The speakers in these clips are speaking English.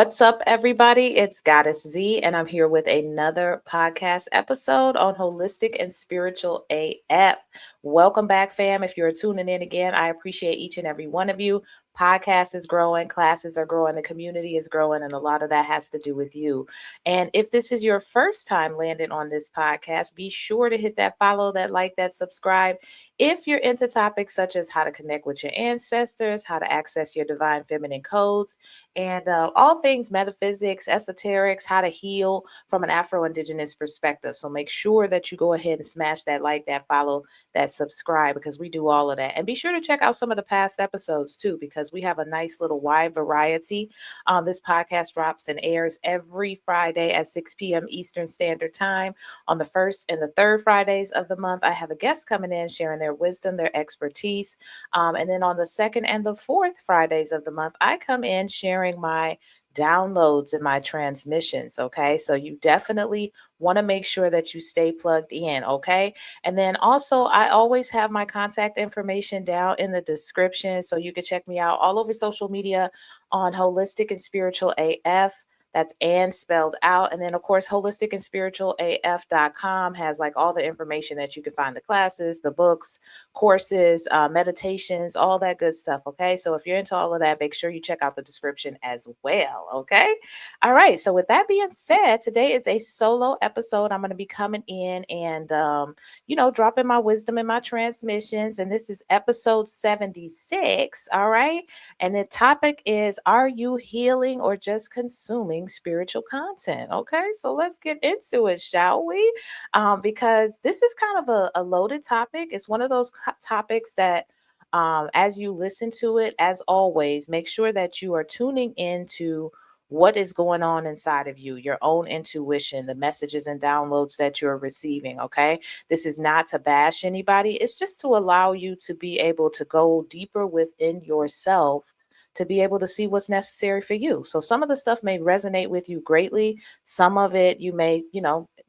What's up, everybody? It's Goddess Z, and I'm here with another podcast episode on Holistic and Spiritual AF. Welcome back, fam. If you're tuning in again, I appreciate each and every one of you. Podcast is growing, classes are growing, the community is growing, and a lot of that has to do with you. And if this is your first time landing on this podcast, be sure to hit that follow, that like, that subscribe. If you're into topics such as how to connect with your ancestors, how to access your divine feminine codes, and all things metaphysics, esoterics, how to heal from an Afro-Indigenous perspective. So make sure that you go ahead and smash that like, that follow, that subscribe, because we do all of that. And be sure to check out some of the past episodes too, because we have a nice little wide variety. This podcast drops and airs every Friday at 6 p.m. Eastern Standard Time. On the first and the third Fridays of the month, I have a guest coming in sharing their wisdom, their expertise. And then on the second and the fourth Fridays of the month, I come in sharing my downloads and my transmissions. Okay. So you definitely want to make sure that you stay plugged in. Okay. And then also, I always have my contact information down in the description. So you can check me out all over social media on Holistic and Spiritual AF. That's and spelled out. And then, of course, holistic and spiritual AF.com has like all the information that you can find, the classes, the books, courses, meditations, all that good stuff. Okay. So if you're into all of that, make sure you check out the description as well. Okay. All right. So with that being said, today is a solo episode. I'm going to be coming in and, dropping my wisdom in my transmissions. And this is episode 76. All right. And the topic is, are you healing or just consuming spiritual content? Okay, so let's get into it, shall we? Because this is kind of a loaded topic. It's one of those topics that, as you listen to it, as always, make sure that you are tuning into what is going on inside of you, your own intuition, the messages and downloads that you're receiving. Okay, this is not to bash anybody, it's just to allow you to be able to go deeper within yourself to be able to see what's necessary for you. So some of the stuff may resonate with you greatly. Some of it you may,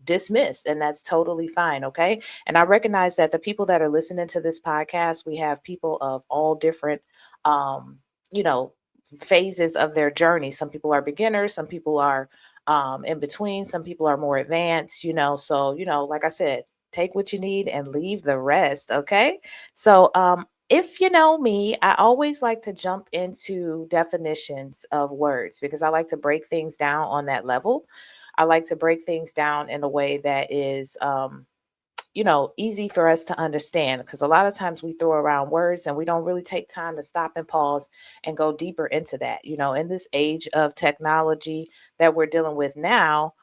dismiss, and that's totally fine. Okay. And I recognize that the people that are listening to this podcast, we have people of all different, you know, phases of their journey. Some people are beginners, some people are in between, some people are more advanced, So, like I said, take what you need and leave the rest. Okay. So, if you know me, I always like to jump into definitions of words because I like to break things down on that level. I like to break things down in a way that is, easy for us to understand, because a lot of times we throw around words and we don't really take time to stop and pause and go deeper into that. In this age of technology that we're dealing with now,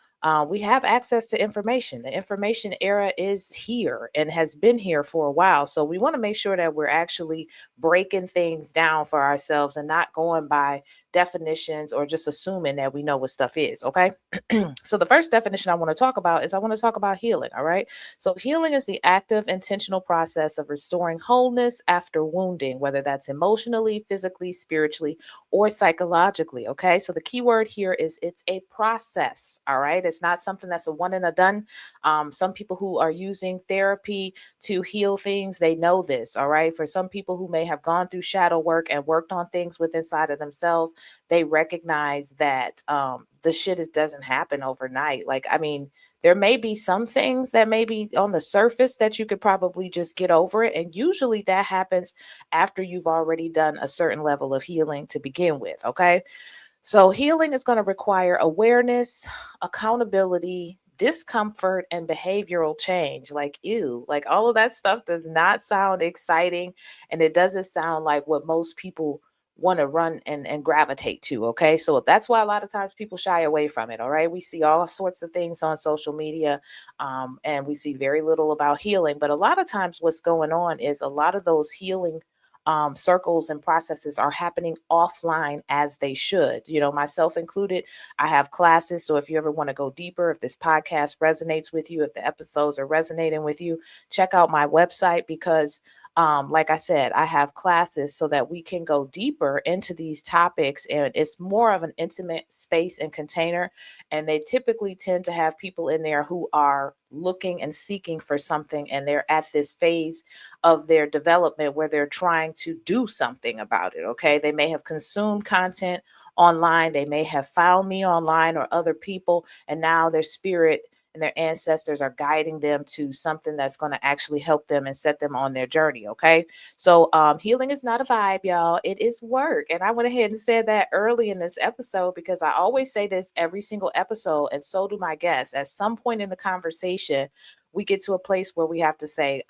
we have access to information. The information era is here and has been here for a while. So we want to make sure that we're actually breaking things down for ourselves and not going by definitions or just assuming that we know what stuff is. Okay. So the first definition I want to talk about is, I want to talk about healing. All right. So healing is the active, intentional process of restoring wholeness after wounding, whether that's emotionally, physically, spiritually, or psychologically. Okay. So the key word here is, it's a process. All right. It's not something that's a one and a done. Some people who are using therapy to heal things, they know this. All right. For some people who may have gone through shadow work and worked on things within inside of themselves, they recognize that the shit doesn't happen overnight. Like, I mean, there may be some things that may be on the surface that you could probably just get over it. And usually that happens after you've already done a certain level of healing to begin with. Okay. So healing is going to require awareness, accountability, discomfort, and behavioral change. Like, ew, like all of that stuff does not sound exciting. And it doesn't sound like what most people want to run and gravitate to. Okay. So that's why a lot of times people shy away from it. All right. We see all sorts of things on social media, and we see very little about healing. But a lot of times what's going on is, a lot of those healing circles and processes are happening offline as they should, myself included. I have classes. So if you ever want to go deeper, if this podcast resonates with you, if the episodes are resonating with you, check out my website, because like I said, I have classes so that we can go deeper into these topics, and it's more of an intimate space and container. And they typically tend to have people in there who are looking and seeking for something, and they're at this phase of their development where they're trying to do something about it. Okay. They may have consumed content online. They may have found me online or other people, and now their spirit and their ancestors are guiding them to something that's going to actually help them and set them on their journey. Okay. So healing is not a vibe, y'all. It is work. And I went ahead and said that early in this episode because I always say this every single episode, and so do my guests. At some point in the conversation, we get to a place where we have to say,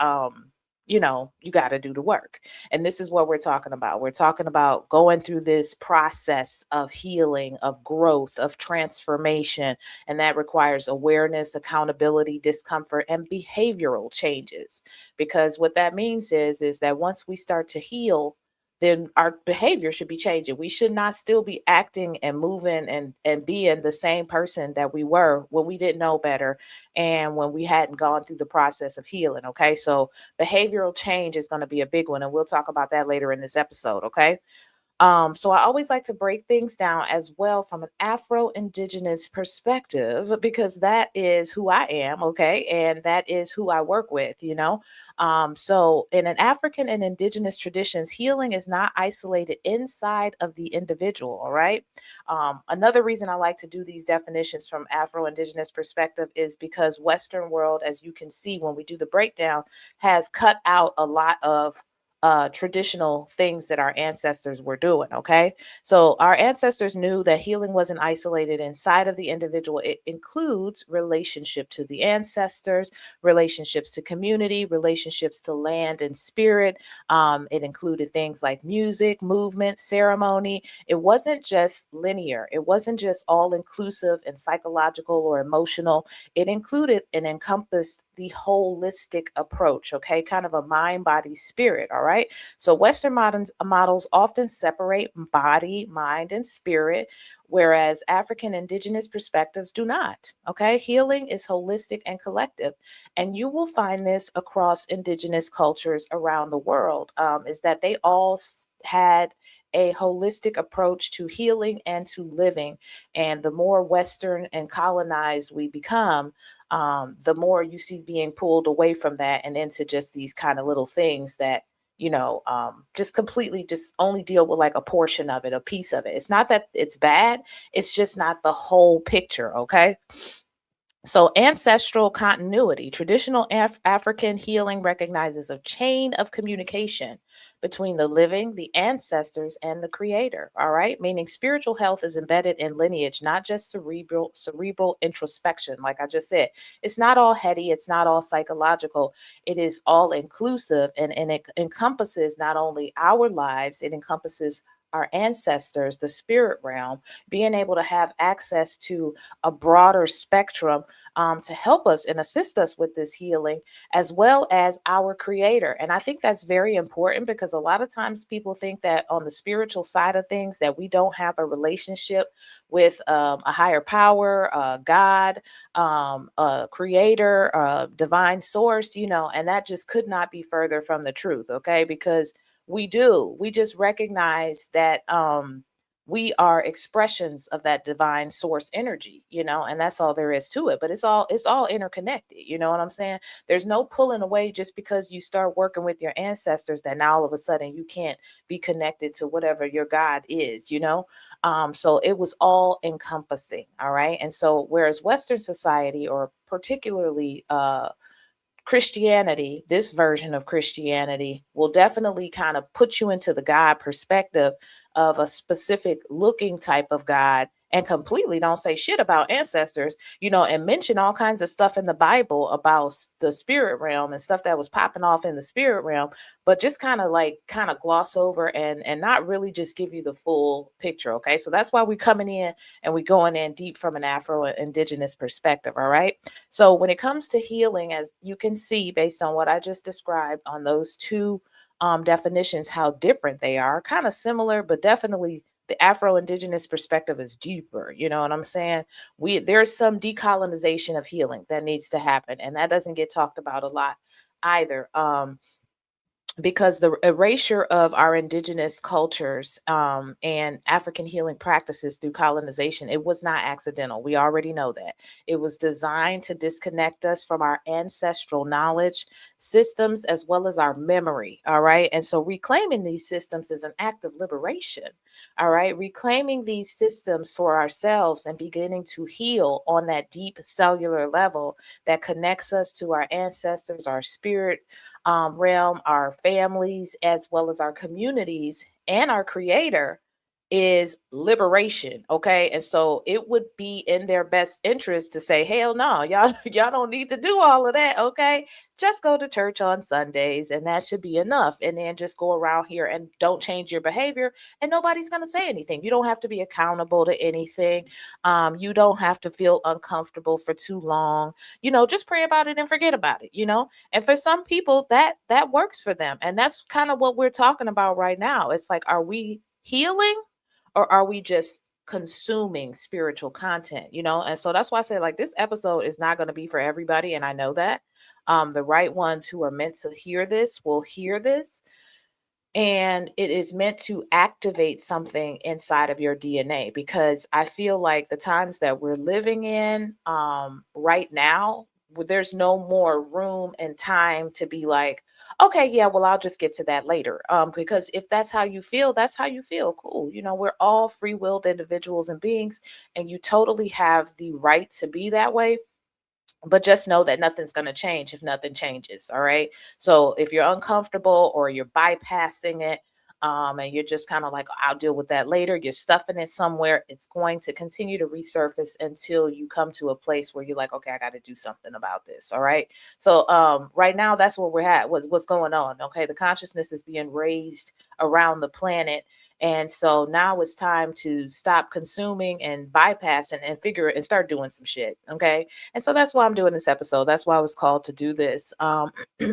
you got to do the work. And this is what we're talking about. We're talking about going through this process of healing, of growth, of transformation. And that requires awareness, accountability, discomfort, and behavioral changes. Because what that means is that once we start to heal, then our behavior should be changing. We should not still be acting and moving and being the same person that we were when we didn't know better and when we hadn't gone through the process of healing. Okay. So behavioral change is going to be a big one. And we'll talk about that later in this episode. Okay. So I always like to break things down as well from an Afro-Indigenous perspective because that is who I am, okay, and that is who I work with. So in an African and Indigenous traditions, healing is not isolated inside of the individual, all right. Another reason I like to do these definitions from Afro-Indigenous perspective is because Western world, as you can see when we do the breakdown, has cut out a lot of traditional things that our ancestors were doing. Okay. So our ancestors knew that healing wasn't isolated inside of the individual. It includes relationship to the ancestors, relationships to community, relationships to land and spirit. It included things like music, movement, ceremony. It wasn't just linear, it wasn't just all inclusive and psychological or emotional. It included and encompassed the holistic approach, okay, kind of a mind, body, spirit. All right. So Western models often separate body, mind, and spirit, whereas African Indigenous perspectives do not. Okay. Healing is holistic and collective. And you will find this across Indigenous cultures around the world, is that they all had a holistic approach to healing and to living. And the more Western and colonized we become, the more you see being pulled away from that and into just these kind of little things that just completely just only deal with like a portion of it, a piece of it. It's not that it's bad, it's just not the whole picture. Okay. So, ancestral continuity. Traditional African healing recognizes a chain of communication between the living, the ancestors, and the creator. All right. Meaning spiritual health is embedded in lineage, not just cerebral introspection. Like I just said, it's not all heady, it's not all psychological. It is all inclusive and it encompasses not only our lives, it encompasses our ancestors, the spirit realm, being able to have access to a broader spectrum to help us and assist us with this healing, as well as our creator. And I think that's very important because a lot of times people think that on the spiritual side of things that we don't have a relationship with a higher power, God, a creator, a divine source, and that just could not be further from the truth. Okay. Because we do. We just recognize that we are expressions of that divine source energy, and that's all there is to it. But it's all interconnected. You know what I'm saying? There's no pulling away just because you start working with your ancestors that now all of a sudden you can't be connected to whatever your God is. So it was all encompassing. All right. And so whereas Western society, or particularly Christianity, this version of Christianity, will definitely kind of put you into the God perspective of a specific looking type of God and completely don't say shit about ancestors, and mention all kinds of stuff in the Bible about the spirit realm and stuff that was popping off in the spirit realm, but just kind of gloss over and not really just give you the full picture. Okay. So that's why we're coming in and we're going in deep from an Afro-Indigenous perspective. All right. So when it comes to healing, as you can see, based on what I just described on those two definitions, how different they are, kind of similar, but definitely the Afro-Indigenous perspective is deeper. You know what I'm saying? There's some decolonization of healing that needs to happen, and that doesn't get talked about a lot either. because the erasure of our indigenous cultures and African healing practices through colonization, it was not accidental. We already know that. It was designed to disconnect us from our ancestral knowledge systems as well as our memory. All right. And so reclaiming these systems is an act of liberation. All right. Reclaiming these systems for ourselves and beginning to heal on that deep cellular level that connects us to our ancestors, our spirit realm, our families, as well as our communities and our creator is liberation. Okay. And so it would be in their best interest to say, hell no, y'all, y'all don't need to do all of that. Okay. Just go to church on Sundays and that should be enough. And then just go around here and don't change your behavior and nobody's going to say anything. You don't have to be accountable to anything. You don't have to feel uncomfortable for too long. Just pray about it and forget about it. And for some people that works for them. And that's kind of what we're talking about right now. It's like, are we healing or are we just consuming spiritual content? And so that's why I say, like, this episode is not going to be for everybody, and I know that. The right ones who are meant to hear this will hear this, and it is meant to activate something inside of your DNA, because I feel like the times that we're living in right now, there's no more room and time to be like, okay, yeah, well, I'll just get to that later. Because if that's how you feel, that's how you feel. Cool. We're all free-willed individuals and beings, and you totally have the right to be that way, but just know that nothing's going to change if nothing changes. All right. So if you're uncomfortable or you're bypassing it, and you're just kind of like, I'll deal with that later, you're stuffing it somewhere, it's going to continue to resurface until you come to a place where you're like, okay, I got to do something about this. All right. So right now, that's where we're at. What's going on. Okay. The consciousness is being raised around the planet. And so now it's time to stop consuming and bypassing and figure and start doing some shit. Okay. And so that's why I'm doing this episode. That's why I was called to do this.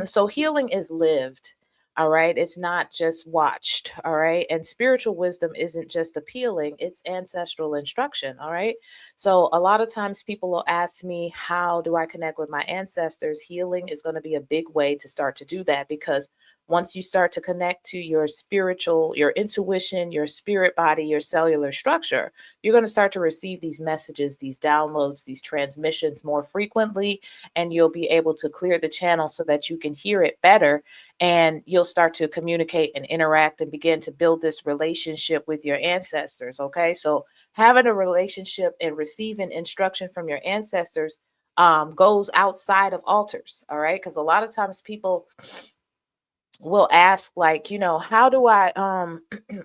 So healing is lived. All right. It's not just watched. All right. And spiritual wisdom isn't just appealing, it's ancestral instruction. All right. So a lot of times people will ask me, how do I connect with my ancestors? Healing is going to be a big way to start to do that, because once you start to connect to your spiritual, your intuition, your spirit body, your cellular structure, you're going to start to receive these messages, these downloads, these transmissions more frequently, and you'll be able to clear the channel so that you can hear it better, and you'll start to communicate and interact and begin to build this relationship with your ancestors. Okay. So having a relationship and receiving instruction from your ancestors goes outside of altars. All right. Because a lot of times people will ask, like, how do I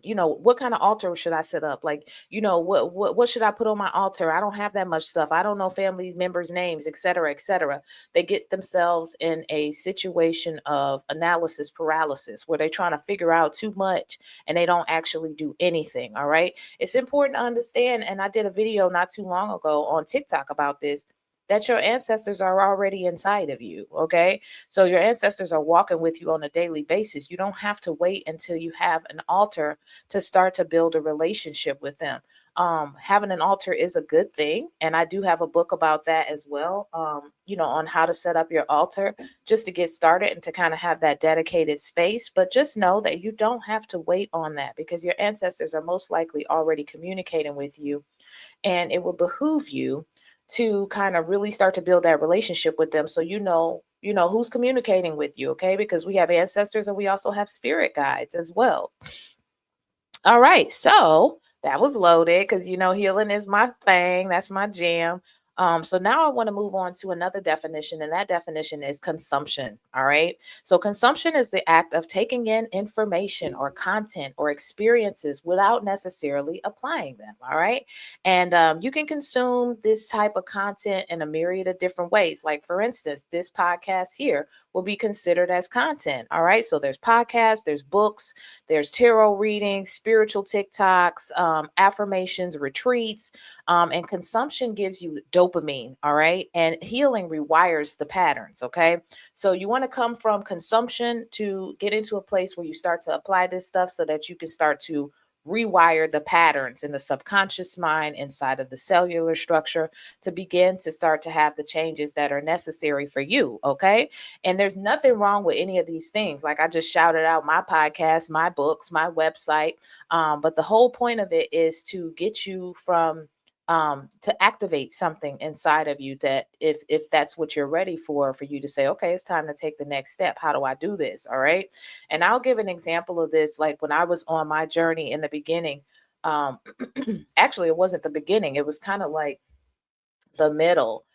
what kind of altar should I set up, like, what should I put on my altar? I don't have that much stuff. I don't know family members names, etc., etc. They get themselves in a situation of analysis paralysis where they're trying to figure out too much and they don't actually do anything. All right. It's important to understand, and I did a video not too long ago on TikTok about this, that your ancestors are already inside of you. Okay. So your ancestors are walking with you on a daily basis. You don't have to wait until you have an altar to start to build a relationship with them. Having an altar is a good thing. And I do have a book about that as well, on how to set up your altar just to get started and to kind of have that dedicated space. But just know that you don't have to wait on that, because your ancestors are most likely already communicating with you, and it will behoove you to kind of really start to build that relationship with them, so you know who's communicating with you. Okay, because we have ancestors and we also have spirit guides as well. All right, so that was loaded because healing is my thing. That's my jam. So now I want to move on to another definition, and that definition is consumption. All right. So consumption is the act of taking in information or content or experiences without necessarily applying them. All right. And you can consume this type of content in a myriad of different ways. Like, for instance, this podcast here will be considered as content. All right. So there's podcasts, there's books, there's tarot readings, spiritual TikToks, affirmations, retreats, and consumption gives you dopamine. All right. And healing rewires the patterns. Okay. So you want to come from consumption to get into a place where you start to apply this stuff so that you can start to rewire the patterns in the subconscious mind inside of the cellular structure to begin to start to have the changes that are necessary for you. Okay. And there's nothing wrong with any of these things. Like I just shouted out my podcast, my books, my website. But the whole point of it is to get you from to activate something inside of you that if that's what you're ready for you to say, okay, it's time to take the next step. How do I do this? All right. And I'll give an example of this. Like when I was on my journey in the beginning, um, actually, it wasn't the beginning. It was kind of like the middle.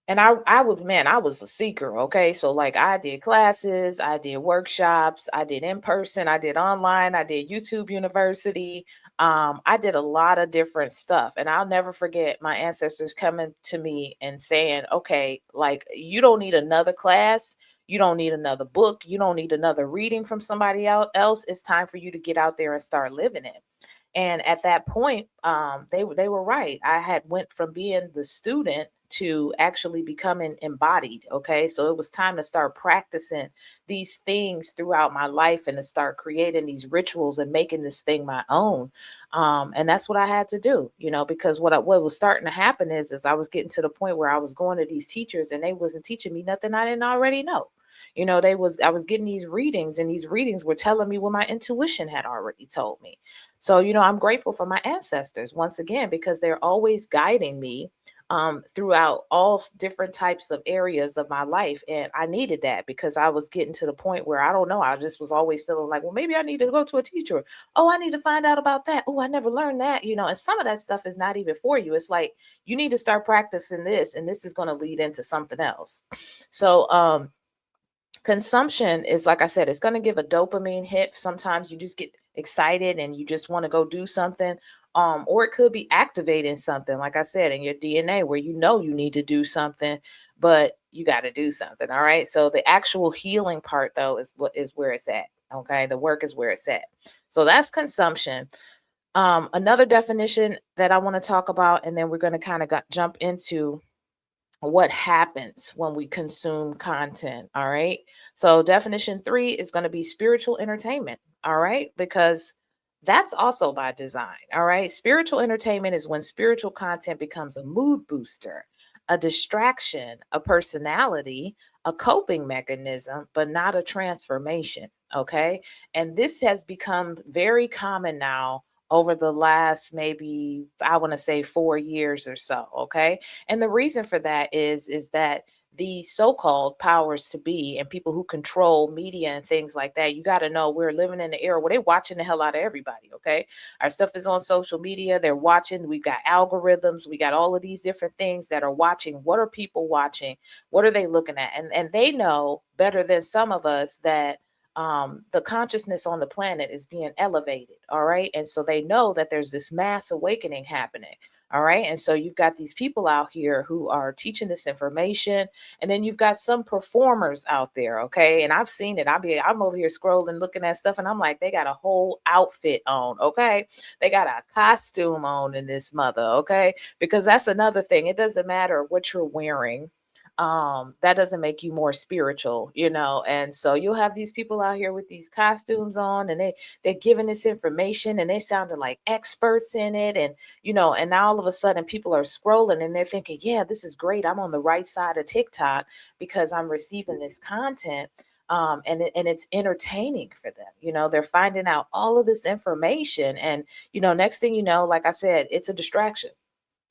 And I would, man, I was a seeker. Okay. So like I did classes, I did workshops, I did in person, I did online, I did YouTube University. I did a lot of different stuff. And I'll never forget my ancestors coming to me and saying, okay, like you don't need another class. You don't need another book. You don't need another reading from somebody else. It's time for you to get out there and start living it. And at that point, they were right. I had went from being the student to actually becoming embodied. Okay, so it was time to start practicing these things throughout my life and to start creating these rituals and making this thing my own. And that's what I had to do, because what was starting to happen is I was getting to the point where I was going to these teachers and they wasn't teaching me nothing I didn't already know. I was getting these readings and these readings were telling me what my intuition had already told me. So, I'm grateful for my ancestors once again because they're always guiding me throughout all different types of areas of my life. And I needed that because I was getting to the point where I don't know, I just was always feeling like, well, maybe I need to go to a teacher. Oh, I need to find out about that. Oh, I never learned that, and some of that stuff is not even for you. It's like you need to start practicing this, and this is going to lead into something else. So, consumption is, like I said, it's going to give a dopamine hit. Sometimes you just get excited and you just want to go do something. Or it could be activating something, like I said, in your DNA where you need to do something, but you got to do something. All right. So the actual healing part though is what is where it's at. Okay. The work is where it's at. So that's consumption. Another definition that I want to talk about, and then we're going to kind of jump into what happens when we consume content. All right. So, definition three is going to be spiritual entertainment. All right. Because that's also by design. All right. Spiritual entertainment is when spiritual content becomes a mood booster, a distraction, a personality, a coping mechanism, but not a transformation. Okay. And this has become very common now over the last maybe I want to say 4 years or so. Okay. And the reason for that is that the so-called powers to be and people who control media and things like that, you got to know we're living in an era where they're watching the hell out of everybody. Okay. Our stuff is on social media. They're watching. We've got algorithms. We got all of these different things that are watching. What are people watching? What are they looking at? And they know better than some of us that the consciousness on the planet is being elevated. All right. And so they know that there's this mass awakening happening. All right. And so you've got these people out here who are teaching this information. And then you've got some performers out there. Okay. And I've seen it. I'm over here scrolling, looking at stuff, and I'm like, they got a whole outfit on. Okay. They got a costume on in this mother. Okay. Because that's another thing. It doesn't matter what you're wearing. That doesn't make you more spiritual, and so you'll have these people out here with these costumes on, and they're giving this information and they sounding like experts in it, and and now all of a sudden people are scrolling and they're thinking, yeah, this is great, I'm on the right side of TikTok because I'm receiving this content. And it's entertaining for them. They're finding out all of this information, and next thing you know, like I said, it's a distraction.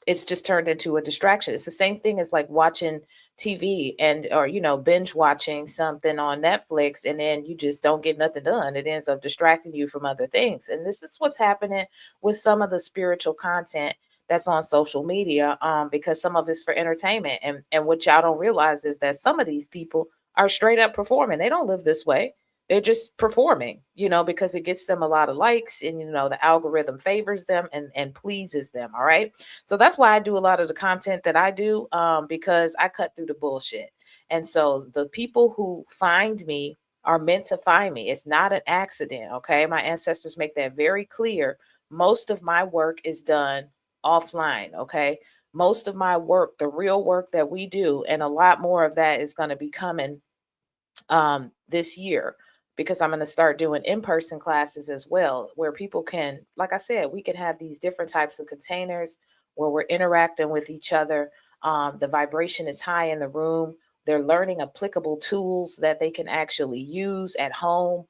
It's just turned into a distraction. It's the same thing as like watching TV and or binge watching something on Netflix, and then you just don't get nothing done. It ends up distracting you from other things. And this is what's happening with some of the spiritual content that's on social media, because some of it's for entertainment. And what y'all don't realize is that some of these people are straight up performing. They don't live this way. They're just performing, because it gets them a lot of likes, and the algorithm favors them and pleases them. All right. So that's why I do a lot of the content that I do, because I cut through the bullshit. And so the people who find me are meant to find me. It's not an accident. Okay. My ancestors make that very clear. Most of my work is done offline. Okay. Most of my work, the real work that we do, and a lot more of that is going to be coming this year. because I'm going to start doing in-person classes as well, where people can, like I said, we can have these different types of containers where we're interacting with each other. The vibration is high in the room. They're learning applicable tools that they can actually use at home.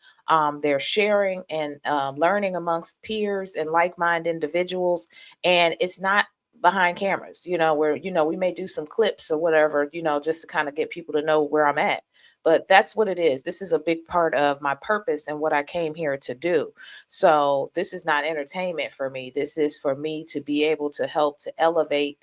They're sharing and learning amongst peers and like-minded individuals. And it's not behind cameras, where, we may do some clips or whatever, just to kind of get people to know where I'm at. But that's what it is. This is a big part of my purpose and what I came here to do. So this is not entertainment for me. This is for me to be able to help to elevate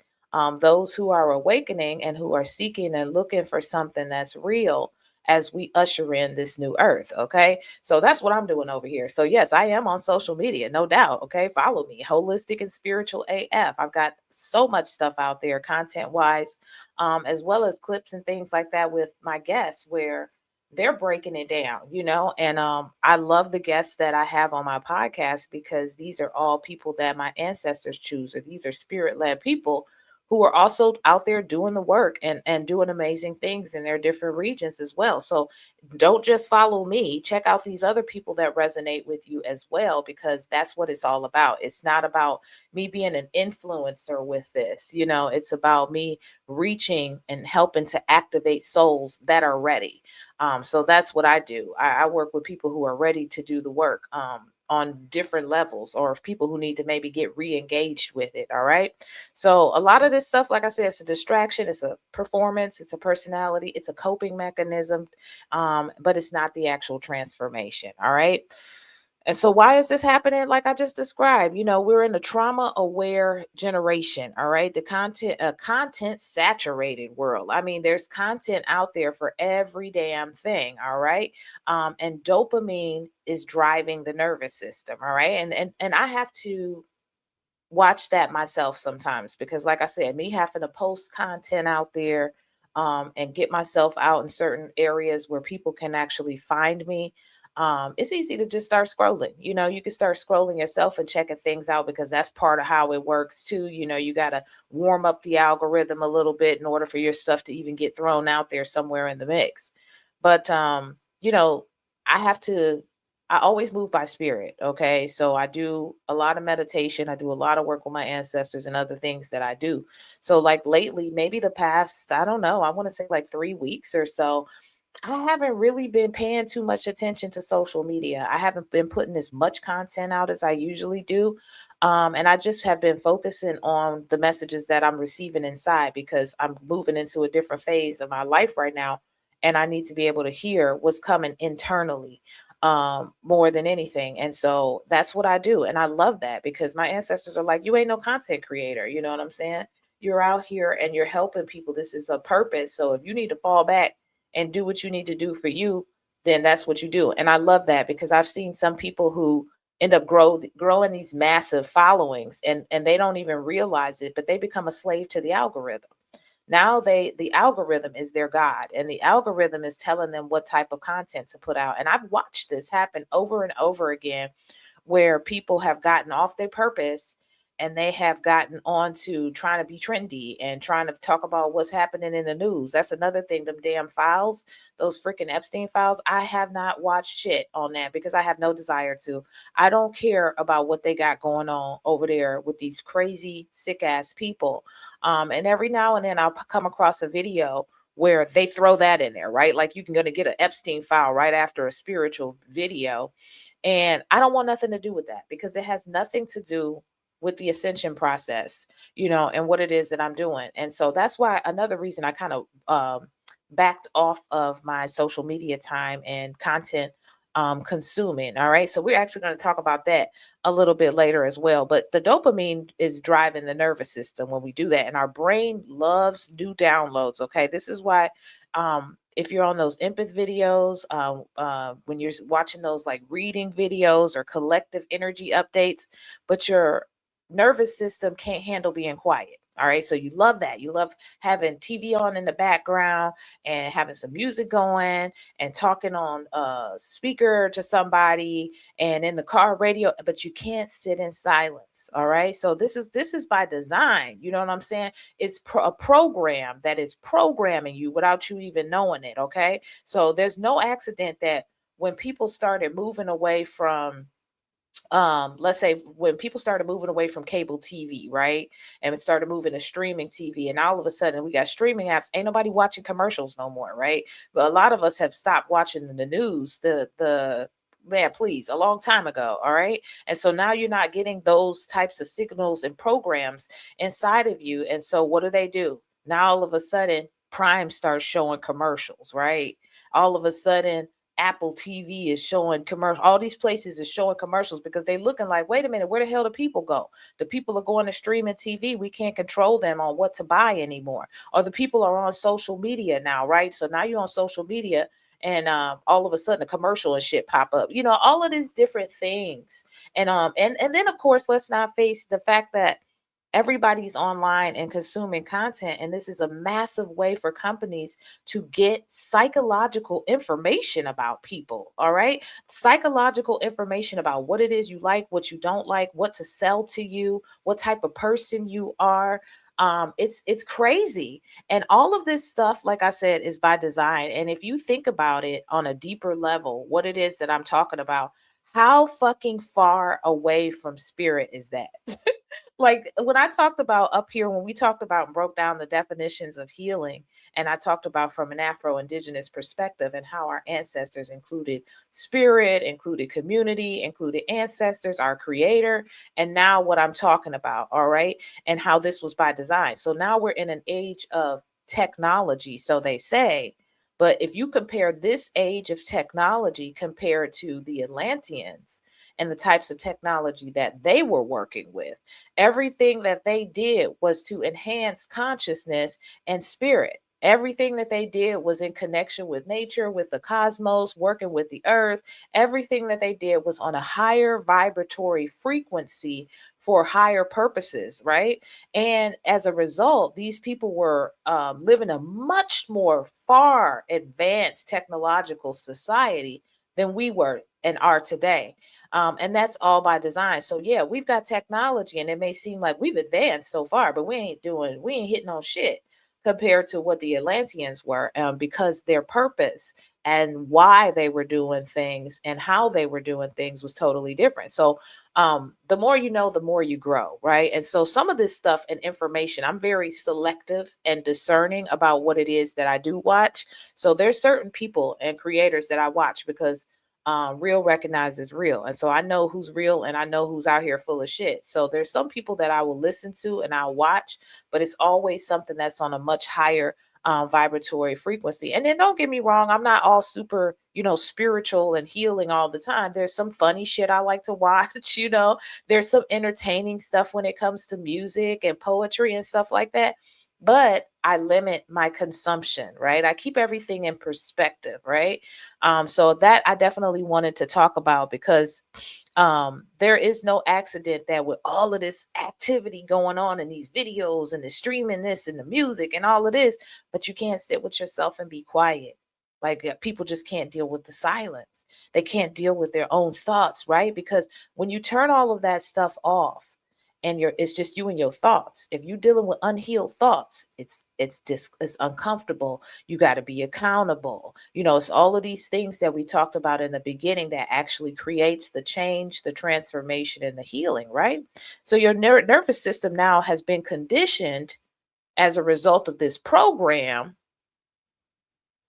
those who are awakening and who are seeking and looking for something that's real as we usher in this new earth. Okay. So that's what I'm doing over here. So, yes, I am on social media, no doubt. Okay. Follow me, Holistic and Spiritual AF. I've got so much stuff out there, content wise, as well as clips and things like that with my guests where they're breaking it down, and I love the guests that I have on my podcast because these are all people that my ancestors choose, or these are spirit led people who are also out there doing the work and doing amazing things in their different regions as well. So don't just follow me, check out these other people that resonate with you as well, because that's what it's all about. It's not about me being an influencer with this, it's about me reaching and helping to activate souls that are ready. So that's what I do. I work with people who are ready to do the work. On different levels, or people who need to maybe get re-engaged with it. All right. So a lot of this stuff, like I said, it's a distraction, it's a performance, it's a personality, it's a coping mechanism, but it's not the actual transformation. All right. And so why is this happening? Like I just described, we're in a trauma aware generation. All right. The content saturated world. I mean, there's content out there for every damn thing. All right. And dopamine is driving the nervous system. All right. And I have to watch that myself sometimes because, like I said, me having to post content out there, and get myself out in certain areas where people can actually find me. It's easy to just start scrolling. You can start scrolling yourself and checking things out because that's part of how it works too. You got to warm up the algorithm a little bit in order for your stuff to even get thrown out there somewhere in the mix. But I have to I always move by spirit. Okay. So I do a lot of meditation. I do a lot of work with my ancestors and other things that I do. So, like lately, maybe the past, I don't know, I want to say like 3 weeks or so, I haven't really been paying too much attention to social media. I haven't been putting as much content out as I usually do. And I just have been focusing on the messages that I'm receiving inside because I'm moving into a different phase of my life right now. And I need to be able to hear what's coming internally, more than anything. And so that's what I do. And I love that because my ancestors are like, you ain't no content creator. You know what I'm saying? You're out here and you're helping people. This is a purpose. So if you need to fall back and do what you need to do for you, then that's what you do. And I love that because I've seen some people who end up growing these massive followings and they don't even realize it, but they become a slave to the algorithm. Now the algorithm is their god and the algorithm is telling them what type of content to put out. And I've watched this happen over and over again where people have gotten off their purpose and they have gotten on to trying to be trendy and trying to talk about what's happening in the news. That's another thing. Them damn files, those freaking Epstein files. I have not watched shit on that because I have no desire to. I don't care about what they got going on over there with these crazy, sick ass people. And every now and then I'll come across a video where they throw that in there, right? Like you can gonna get an Epstein file right after a spiritual video. And I don't want nothing to do with that because it has nothing to do with the ascension process, and what it is that I'm doing. And so that's why another reason I kind of backed off of my social media time and content consuming. All right. So we're actually going to talk about that a little bit later as well. But the dopamine is driving the nervous system when we do that. And our brain loves new downloads. Okay. This is why if you're on those empath videos, when you're watching those like reading videos or collective energy updates, but your nervous system can't handle being quiet. All right. So you love that. You love having TV on in the background and having some music going and talking on a speaker to somebody and in the car radio, but you can't sit in silence. All right. So this is by design. You know what I'm saying? It's a program that is programming you without you even knowing it. Okay. So there's no accident that when people started moving away from let's say when people started moving away from cable TV, right? And it started moving to streaming TV, and all of a sudden we got streaming apps. Ain't nobody watching commercials no more, right? But a lot of us have stopped watching the news, the man, please, a long time ago. All right. And so now you're not getting those types of signals and programs inside of you. And so what do? Now all of a sudden Prime starts showing commercials, right? All of a sudden Apple TV is showing commercial. All these places is showing commercials because they looking like, wait a minute, where the hell do people go? The people are going to streaming TV. We can't control them on what to buy anymore. Or the people are on social media now, right? So now you're on social media, and all of a sudden a commercial and shit pop up. All of these different things. And then of course, let's not face the fact that everybody's online and consuming content, and this is a massive way for companies to get psychological information about people. All right, psychological information about what it is you like, what you don't like, what to sell to you, what type of person you are. It's crazy. And all of this stuff, like I said, is by design. And if you think about it on a deeper level, what it is that I'm talking about, how fucking far away from spirit is that? Like when I talked about up here, when we talked about and broke down the definitions of healing, and I talked about from an Afro-Indigenous perspective and how our ancestors included spirit, included community, included ancestors, our creator, and now what I'm talking about, all right, and how this was by design. So now we're in an age of technology, so they say. But if you compare this age of technology compared to the Atlanteans and the types of technology that they were working with, everything that they did was to enhance consciousness and spirit. Everything that they did was in connection with nature, with the cosmos, working with the earth. Everything that they did was on a higher vibratory frequency for higher purposes, right? And as a result, these people were living a much more far advanced technological society than we were and are today. And that's all by design. So yeah, we've got technology, and it may seem like we've advanced so far, but we ain't hitting on shit compared to what the Atlanteans were, because their purpose and why they were doing things and how they were doing things was totally different. So the more you know, the more you grow, right? And so some of this stuff and information, I'm very selective and discerning about what it is that I do watch. So there's certain people and creators that I watch because real recognizes real. And so I know who's real and I know who's out here full of shit. So there's some people that I will listen to and I'll watch, but it's always something that's on a much higher vibratory frequency. And then don't get me wrong, I'm not all super, spiritual and healing all the time. There's some funny shit I like to watch, there's some entertaining stuff when it comes to music and poetry and stuff like that. But I limit my consumption, right? I keep everything in perspective, right? So that I definitely wanted to talk about because there is no accident that with all of this activity going on in these videos and the streaming this and the music and all of this, but you can't sit with yourself and be quiet. Like people just can't deal with the silence. They can't deal with their own thoughts, right? Because when you turn all of that stuff off, and it's just you and your thoughts. If you're dealing with unhealed thoughts, it's uncomfortable. You got to be accountable. It's all of these things that we talked about in the beginning that actually creates the change, the transformation, and the healing, right? So your nervous system now has been conditioned as a result of this program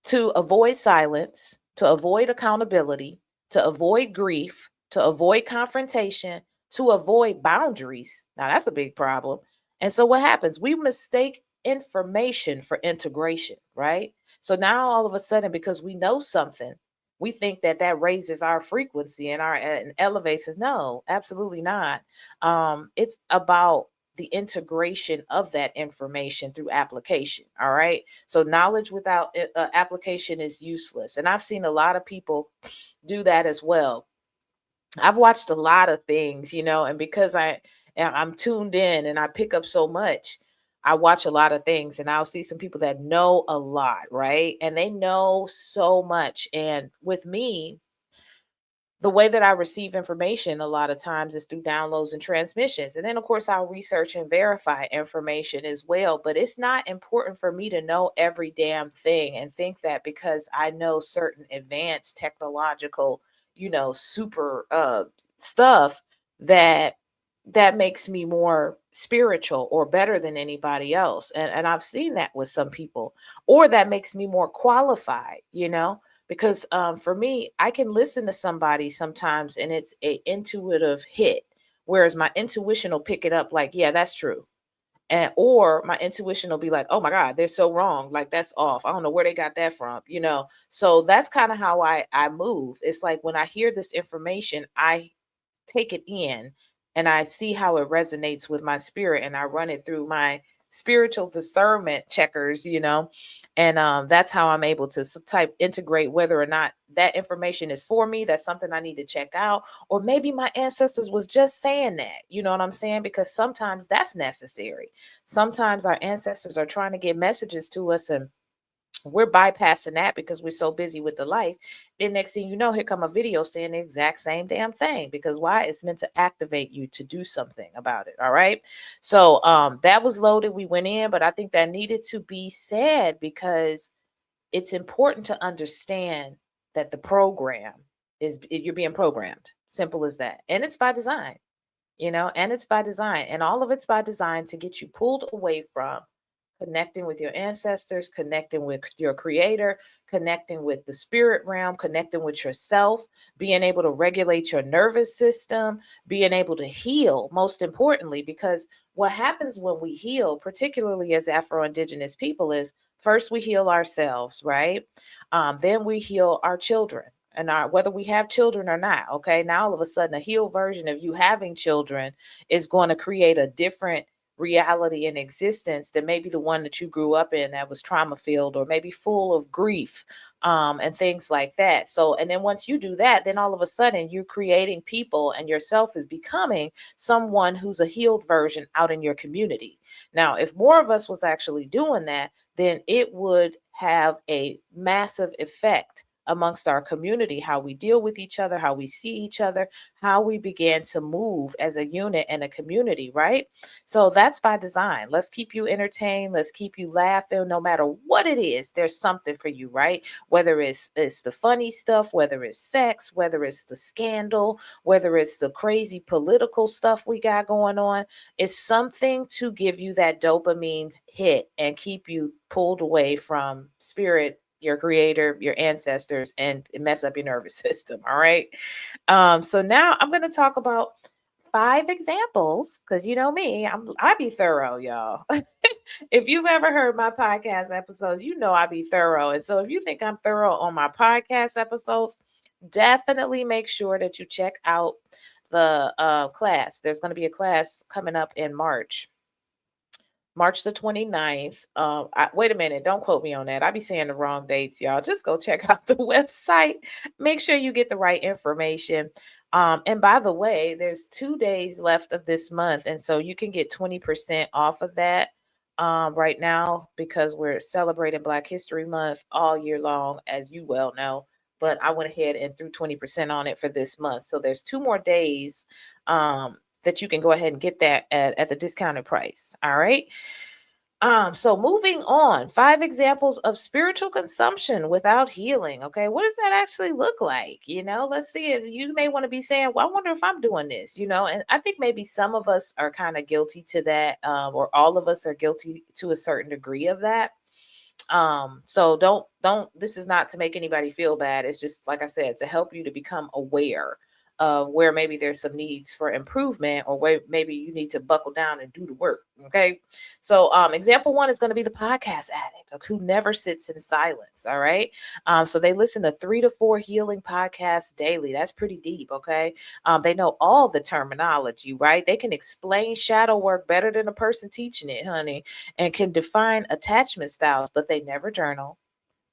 to avoid silence, to avoid accountability, to avoid grief, to avoid confrontation, to avoid boundaries. Now, that's a big problem. And so, what happens? We mistake information for integration, right? So now, all of a sudden, because we know something, we think that that raises our frequency and elevates us. No, absolutely not. It's about the integration of that information through application. All right. So knowledge without application is useless. And I've seen a lot of people do that as well. I've watched a lot of things, and because I'm tuned in and I pick up so much, I watch a lot of things and I'll see some people that know a lot, right? And they know so much. And with me, the way that I receive information a lot of times is through downloads and transmissions. And then, of course, I'll research and verify information as well. But it's not important for me to know every damn thing and think that because I know certain advanced technological, super stuff that makes me more spiritual or better than anybody else. And I've seen that with some people, or that makes me more qualified. Because for me, I can listen to somebody sometimes and it's a intuitive hit, whereas my intuition will pick it up like, yeah, that's true. And or my intuition will be like, oh my God, they're so wrong, like that's off, I don't know where they got that from. So that's kind of how I move. It's like when I hear this information, I take it in and I see how it resonates with my spirit and I run it through my spiritual discernment checkers. And that's how I'm able to type integrate whether or not that information is for me, that's something I need to check out, or maybe my ancestors was just saying that. You know what I'm saying? Because sometimes that's necessary. Sometimes our ancestors are trying to get messages to us and we're bypassing that because we're so busy with the life. Then next thing you know, here come a video saying the exact same damn thing. Because why? It's meant to activate you to do something about it. All right. So that was loaded. We went in, but I think that needed to be said because it's important to understand that the program you're being programmed. Simple as that. And it's by design. And it's by design. And all of it's by design to get you pulled away from connecting with your ancestors, connecting with your creator, connecting with the spirit realm, connecting with yourself, being able to regulate your nervous system, being able to heal, most importantly, because what happens when we heal, particularly as Afro-Indigenous people, is first we heal ourselves, right? Then we heal our children. And whether we have children or not, okay, now all of a sudden a healed version of you having children is going to create a different reality in existence than maybe the one that you grew up in that was trauma filled or maybe full of grief, and things like that. So, and then once you do that, then all of a sudden you're creating people and yourself is becoming someone who's a healed version out in your community. Now, if more of us was actually doing that, then it would have a massive effect amongst our community, how we deal with each other, how we see each other, how we begin to move as a unit and a community, right? So that's by design. Let's keep you entertained. Let's keep you laughing. No matter what it is, there's something for you, right? Whether it's the funny stuff, whether it's sex, whether it's the scandal, whether it's the crazy political stuff we got going on, it's something to give you that dopamine hit and keep you pulled away from spirit, your creator, your ancestors, and mess up your nervous system. All right. So now I'm going to talk about 5 examples because you know me, I be thorough, y'all. If you've ever heard my podcast episodes, you know I be thorough. And so if you think I'm thorough on my podcast episodes, definitely make sure that you check out the class. There's going to be a class coming up in March the 29th. Wait a minute, don't quote me on that. I be saying the wrong dates, y'all. Just go check out the website. Make sure you get the right information. And by the way, there's 2 days left of this month. And so you can get 20% off of that right now because we're celebrating Black History Month all year long, as you well know. But I went ahead and threw 20% on it for this month. So there's 2 more days that you can go ahead and get that at the discounted price. All right. So moving on, 5 examples of spiritual consumption without healing. Okay, what does that actually look like? Let's see if you may want to be saying, well, I wonder if I'm doing this, and I think maybe some of us are kind of guilty to that, or all of us are guilty to a certain degree of that. So don't this is not to make anybody feel bad. It's just like I said, to help you to become aware of where maybe there's some needs for improvement or where maybe you need to buckle down and do the work. Okay. So example one is going to be the podcast addict who never sits in silence. All right. So they listen to 3 to 4 healing podcasts daily. That's pretty deep. Okay. They know all the terminology, right? They can explain shadow work better than a person teaching it, honey, and can define attachment styles, but they never journal.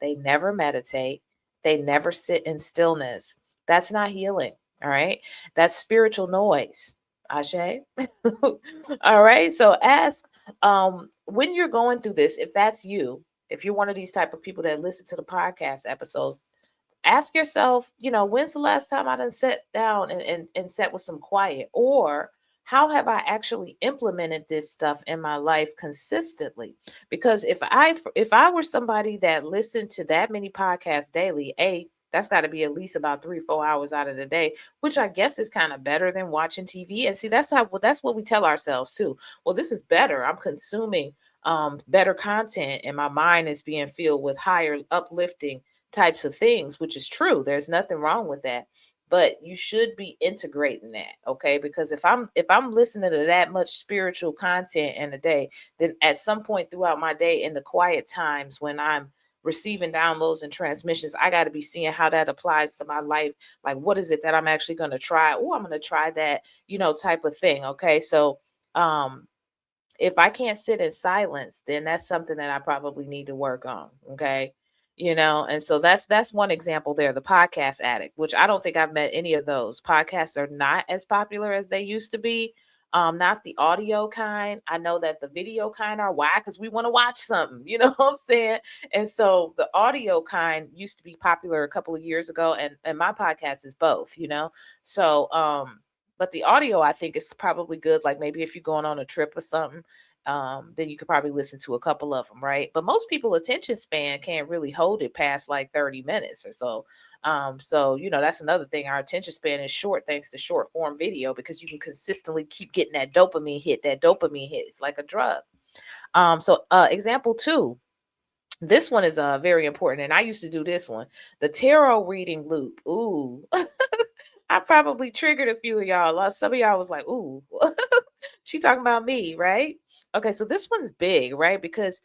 They never meditate. They never sit in stillness. That's not healing. All right. That's spiritual noise. Ashe. All right. So ask when you're going through this, if that's you, if you're one of these type of people that listen to the podcast episodes, ask yourself, when's the last time I done sat down and sat with some quiet? Or how have I actually implemented this stuff in my life consistently? Because if I were somebody that listened to that many podcasts daily, that's got to be at least about 3 4 hours out of the day, which I guess is kind of better than watching TV. And see, that's what we tell ourselves too. Well, this is better. I'm consuming better content, and my mind is being filled with higher uplifting types of things, which is true. There's nothing wrong with that. But you should be integrating that, okay? Because if I'm listening to that much spiritual content in a day, then at some point throughout my day, in the quiet times when I'm receiving downloads and transmissions, I got to be seeing how that applies to my life. Like, what is it that I'm actually going to try? Oh, I'm going to try that, type of thing. Okay. So, if I can't sit in silence, then that's something that I probably need to work on. Okay. And so that's one example there, the podcast addict, which I don't think I've met any of those. Podcasts are not as popular as they used to be. Not the audio kind. I know that the video kind are. Why? Because we want to watch something, you know what I'm saying? And so the audio kind used to be popular a couple of years ago, and my podcast is both. So but the audio, I think, is probably good. Like maybe if you're going on a trip or something, then you could probably listen to a couple of them, right? But most people attention span can't really hold it past like 30 minutes or so. So that's another thing. Our attention span is short thanks to short form video, because you can consistently keep getting that dopamine hit. That dopamine hit. It's like a drug. So example two. This one is very important, and I used to do this one, the tarot reading loop. Ooh, I probably triggered a few of y'all. Some of y'all was like, "Ooh, she talking about me, right?" Okay, so this one's big, right? Because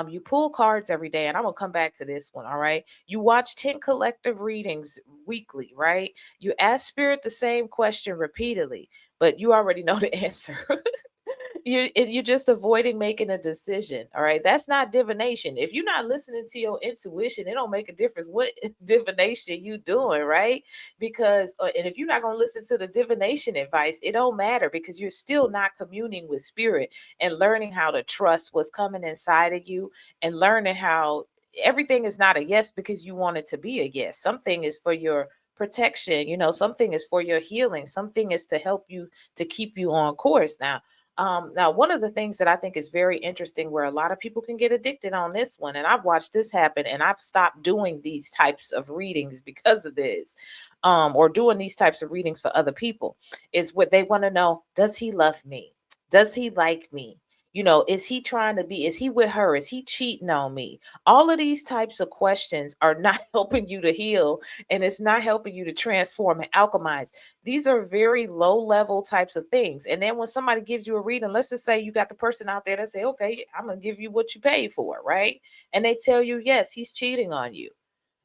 you pull cards every day, and I'm gonna come back to this one. All right, you watch 10 collective readings weekly, right? You ask spirit the same question repeatedly, but you already know the answer. You're just avoiding making a decision. All right, that's not divination. If you're not listening to your intuition, it don't make a difference what divination you doing, right? Because and if you're not going to listen to the divination advice, it don't matter, because you're still not communing with spirit and learning how to trust what's coming inside of you, and learning how everything is not a yes because you want it to be a yes. Something is for your protection, something is for your healing, something is to help you, to keep you on course. Now, one of the things that I think is very interesting, where a lot of people can get addicted on this one, and I've watched this happen, and I've stopped doing these types of readings because of this, or doing these types of readings for other people, is what they want to know: does he love me? Does he like me? Is he trying to be? Is he with her? Is he cheating on me? All of these types of questions are not helping you to heal, and it's not helping you to transform and alchemize. These are very low level types of things. And then when somebody gives you a reading, let's just say you got the person out there that say, okay, I'm going to give you what you paid for, right? And they tell you, yes, he's cheating on you,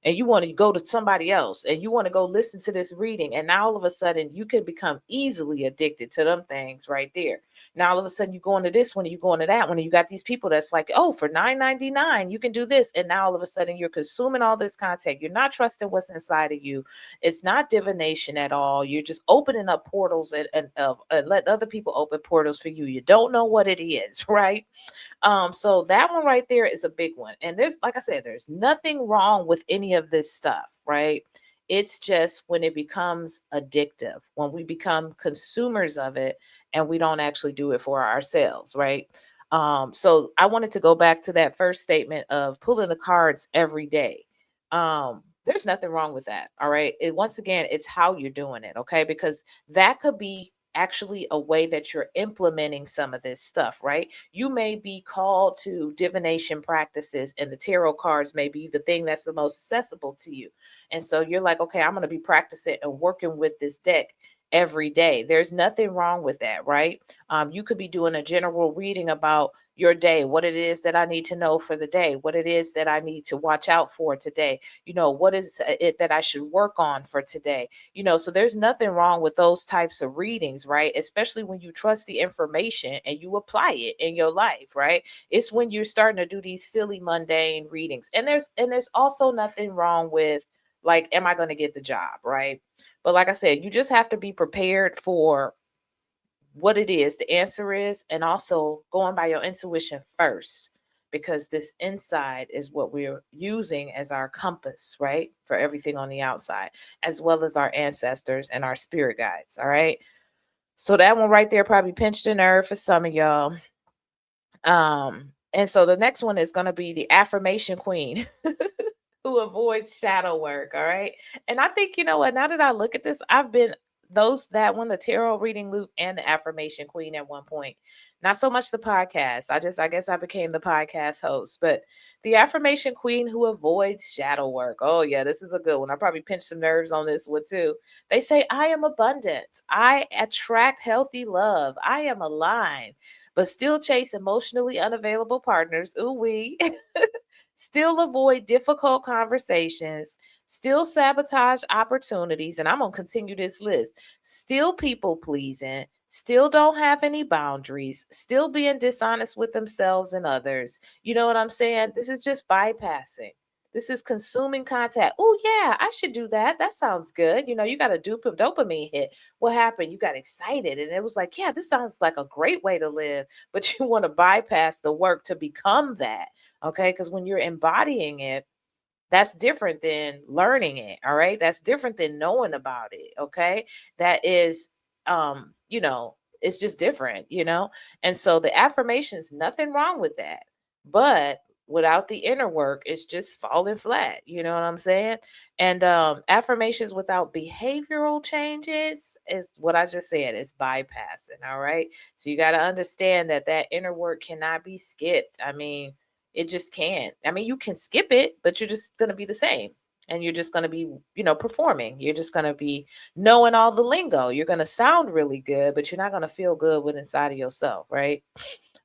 and you want to go to somebody else, and you want to go listen to this reading, and now all of a sudden you can become easily addicted to them things right there. Now all of a sudden you go into this one, and you go into that one, and you got these people that's like, oh, for $9.99 you can do this, and now all of a sudden you're consuming all this content. You're not trusting what's inside of you. It's not divination at all. You're just opening up portals, and let other people open portals for you. You don't know what it is, right? So that one right there is a big one. And there's, like I said, there's nothing wrong with any of this stuff, right? It's just when it becomes addictive, when we become consumers of it and we don't actually do it for ourselves, right? So I wanted to go back to that first statement of pulling the cards every day. There's nothing wrong with that. All right. Once again, it's how you're doing it. Okay. Because that could be actually a way that you're implementing some of this stuff, right? You may be called to divination practices, and the tarot cards may be the thing that's the most accessible to you. And so you're like, okay, I'm going to be practicing and working with this deck every day. There's nothing wrong with that, right? You could be doing a general reading about your day, what it is that I need to know for the day, what it is that I need to watch out for today, what is it that I should work on for today, so there's nothing wrong with those types of readings, right? Especially when you trust the information and you apply it in your life, right? It's when you're starting to do these silly mundane readings. And there's also nothing wrong with, like, am I going to get the job, right? But like I said, you just have to be prepared for what it is, the answer is, and also going by your intuition first. because this inside is what we're using as our compass, right? For everything on the outside, as well as our ancestors and our spirit guides. All right. So that one right there probably pinched a nerve for some of y'all. And so the next one is going to be the affirmation queen who avoids shadow work. All right. And I think, you know what, now that I look at this, I've been that one, the tarot reading loop and the affirmation queen at one point. Not so much the podcast. I guess I became the podcast host, but the affirmation queen who avoids shadow work. Oh, yeah, this is a good one. I probably pinched some nerves on this one too. They say, I am abundant. I attract healthy love. I am aligned, but still chase emotionally unavailable partners. Ooh, we still avoid difficult conversations, still sabotage opportunities. And I'm going to continue this list. Still people pleasing, still don't have any boundaries, still being dishonest with themselves and others. You know what I'm saying? This is just bypassing. This is consuming content. Oh, yeah, I should do that. That sounds good. You know, you got a dopamine hit. What happened? You got excited. And it was like, yeah, this sounds like a great way to live. But you want to bypass the work to become that. Okay. Because when you're embodying it, that's different than learning it. All right. That's different than knowing about it. Okay. That is, you know, it's just different, you know? And so the affirmations, nothing wrong with that. But without the inner work, it's just falling flat. You know what I'm saying? And affirmations without behavioral changes is what I just said, is bypassing. All right. So you got to understand that that inner work cannot be skipped. I mean, it just can't. I mean, you can skip it, but you're just going to be the same. And you're just going to be, you know, performing. You're just going to be knowing all the lingo. You're going to sound really good, but you're not going to feel good with inside of yourself, right?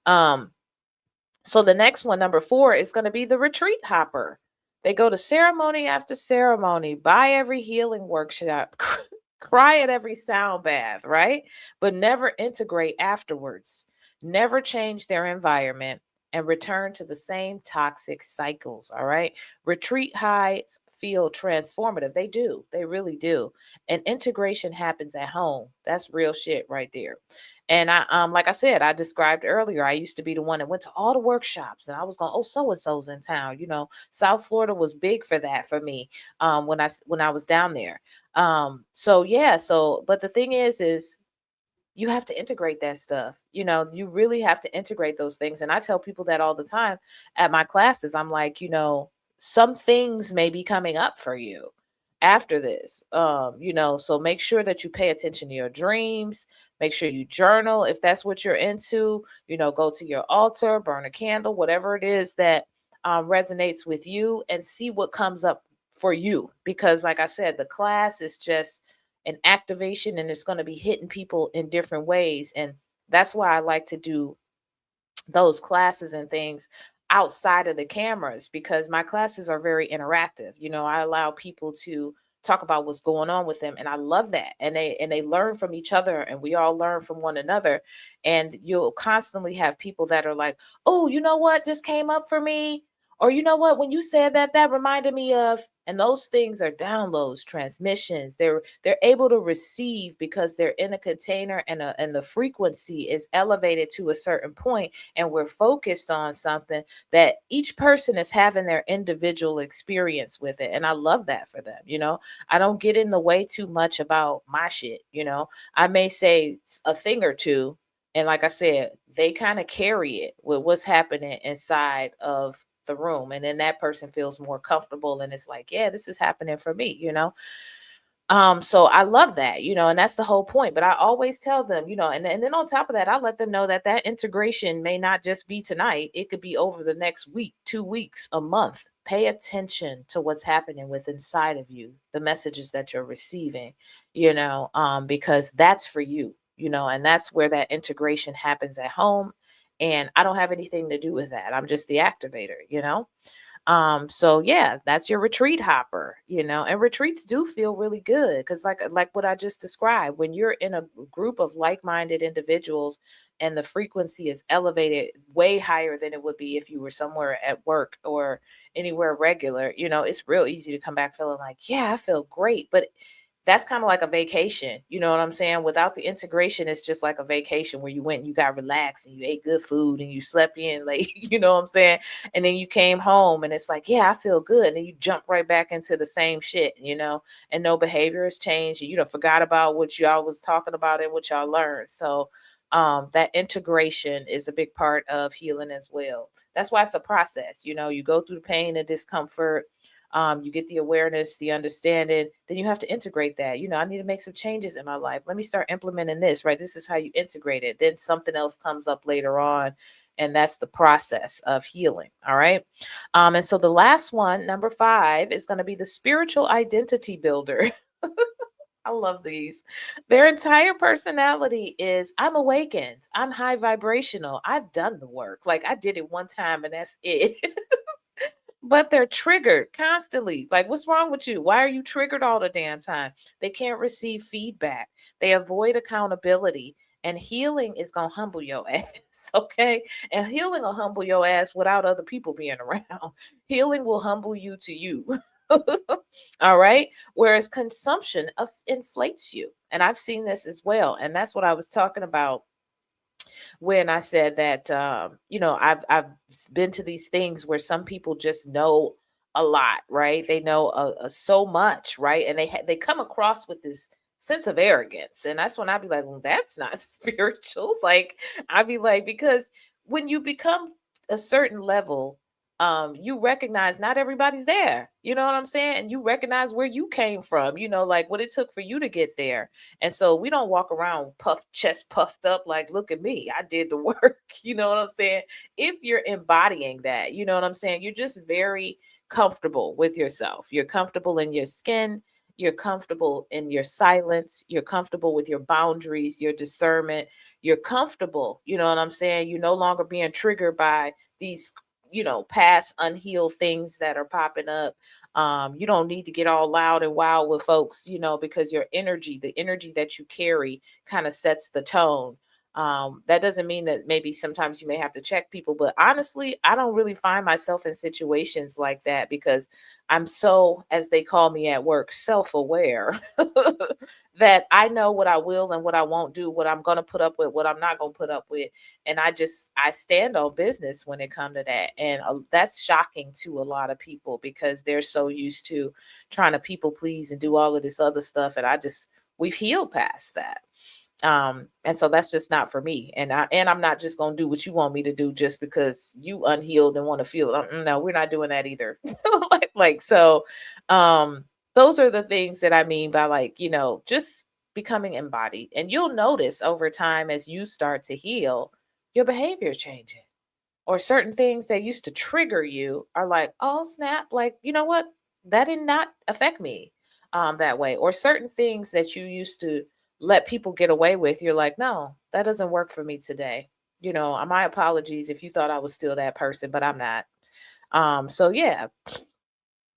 Um, so the next one, number 4, is going to be the retreat hopper. They go to ceremony after ceremony, buy every healing workshop, cry at every sound bath, right? But never integrate afterwards, never change their environment, and return to the same toxic cycles. All right. Retreat highs feel transformative. They do. They really do. And integration happens at home. That's real shit right there. And I like I said, I described earlier, I used to be the one that went to all the workshops and I was going, oh, so and so's in town. You know, South Florida was big for that for me when I was down there. So yeah, but the thing is you have to integrate that stuff. You know, you really have to integrate those things. And I tell people that all the time at my classes. I'm like, you know, some things may be coming up for you after this. You know, so make sure that you pay attention to your dreams. Make sure you journal if that's what you're into. You know, go to your altar, burn a candle, whatever it is that resonates with you, and see what comes up for you. Because, like I said, the class is just an activation and it's going to be hitting people in different ways. And that's why I like to do those classes and things outside of the cameras, because my classes are very interactive. You know, I allow people to talk about what's going on with them, and I love that. And they learn from each other, and we all learn from one another. And you'll constantly have people that are like, oh, you know what just came up for me, or you know what, when you said that, that reminded me of. And those things are downloads, transmissions. They're able to receive because they're in a container, and the frequency is elevated to a certain point, and we're focused on something that each person is having their individual experience with it. And I love that for them. You know, I don't get in the way too much about my shit. You know, I may say a thing or two, and like I said, they kind of carry it with what's happening inside of the room, and then that person feels more comfortable, and it's like, yeah, this is happening for me, you know. So I love that, you know, and that's the whole point. But I always tell them, you know, and then on top of that, I let them know that that integration may not just be tonight. It could be over the next week, 2 weeks, a month. Pay attention to what's happening with inside of you, the messages that you're receiving, you know, because that's for you, you know, and that's where that integration happens at home. And I don't have anything to do with that. I'm just the activator, you know. So yeah, that's your retreat hopper, you know. And retreats do feel really good because like what I just described, when you're in a group of like-minded individuals and the frequency is elevated way higher than it would be if you were somewhere at work or anywhere regular, you know, it's real easy to come back feeling like, yeah, I feel great. But that's kind of like a vacation. You know what I'm saying? Without the integration, it's just like a vacation where you went and you got relaxed and you ate good food and you slept in late, you know what I'm saying? And then you came home and it's like, yeah, I feel good. And then you jump right back into the same shit, and no behavior has changed. And you don't forgot about what y'all was talking about and what y'all learned. So that integration is a big part of healing as well. That's why it's a process. You go through the pain and discomfort, you get the awareness, the understanding, then you have to integrate that. I need to make some changes in my life. Let me start implementing this, right? This is how you integrate it. Then something else comes up later on. And that's the process of healing. All right. And so the last one, number 5, is going to be the spiritual identity builder. I love these. Their entire personality is I'm awakened. I'm high vibrational. I've done the work. Like I did it one time and that's it. But they're triggered constantly. Like, what's wrong with you? Why are you triggered all the damn time? They can't receive feedback. They avoid accountability. And healing is going to humble your ass. Okay. And healing will humble your ass without other people being around. Healing will humble you to you. All right. Whereas consumption inflates you. And I've seen this as well. And that's what I was talking about when I said that, I've been to these things where some people just know a lot, right? They know so much, right? And they come across with this sense of arrogance, and that's when I'd be like, well, that's not spiritual. Like I'd be like, because when you become a certain level, you recognize not everybody's there. You know what I'm saying? And you recognize where you came from. Like what it took for you to get there. And so we don't walk around chest puffed up like, look at me, I did the work. You know what I'm saying? If you're embodying that, you know what I'm saying? You're just very comfortable with yourself. You're comfortable in your skin. You're comfortable in your silence. You're comfortable with your boundaries, your discernment. You're comfortable. You know what I'm saying? You're no longer being triggered by these, past unhealed things that are popping up. You don't need to get all loud and wild with folks, because your energy, the energy that you carry, kind of sets the tone. That doesn't mean that maybe sometimes you may have to check people, but honestly, I don't really find myself in situations like that because I'm so, as they call me at work, self aware that I know what I will and what I won't do, what I'm going to put up with, what I'm not going to put up with. And I stand on business when it comes to that. And that's shocking to a lot of people because they're so used to trying to people please and do all of this other stuff. And we've healed past that. And so that's just not for me. I'm not just gonna do what you want me to do just because you unhealed and want to feel. No, we're not doing that either. So, those are the things that I mean by just becoming embodied. And you'll notice over time as you start to heal, your behavior changing, or certain things that used to trigger you are like, oh snap, like you know what, that did not affect me that way. Or certain things that you used to let people get away with, you're like, no, that doesn't work for me today. My apologies if you thought I was still that person, but I'm not. So yeah,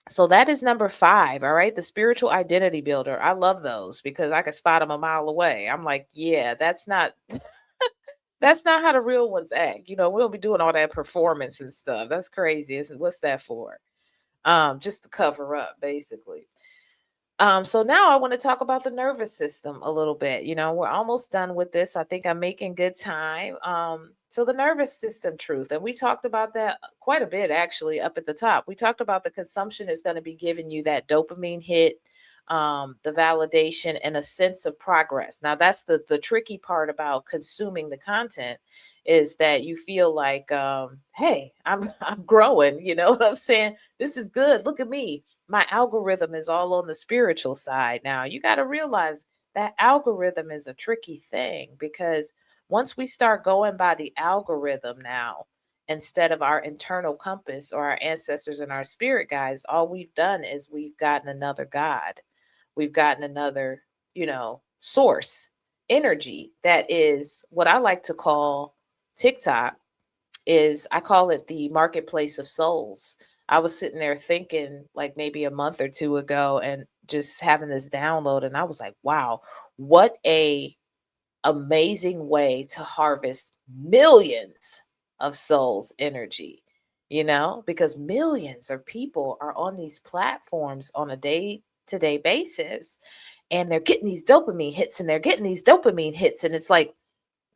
so that is number 5. All right, the spiritual identity builder. I love those because I can spot them a mile away. I'm like, yeah, that's not how the real ones act. We don't be doing all that performance and stuff. That's crazy. What's that for? Just to cover up, basically. So now I want to talk about the nervous system a little bit. We're almost done with this. I think I'm making good time. So the nervous system truth, and we talked about that quite a bit actually up at the top. We talked about the consumption is going to be giving you that dopamine hit, the validation, and a sense of progress. Now that's the tricky part about consuming the content is that you feel like, hey, I'm I'm growing. You know what I'm saying? This is good. Look at me, my algorithm is all on the spiritual side now. You got to realize that algorithm is a tricky thing because once we start going by the algorithm now, instead of our internal compass or our ancestors and our spirit guides, all we've done is we've gotten another God. We've gotten another, source energy that is what I like to call TikTok is I call it the marketplace of souls. I was sitting there thinking like maybe a month or two ago and just having this download and I was like, wow, what a amazing way to harvest millions of souls energy, because millions of people are on these platforms on a day to day basis, and they're getting these dopamine hits and they're getting these dopamine hits. And it's like,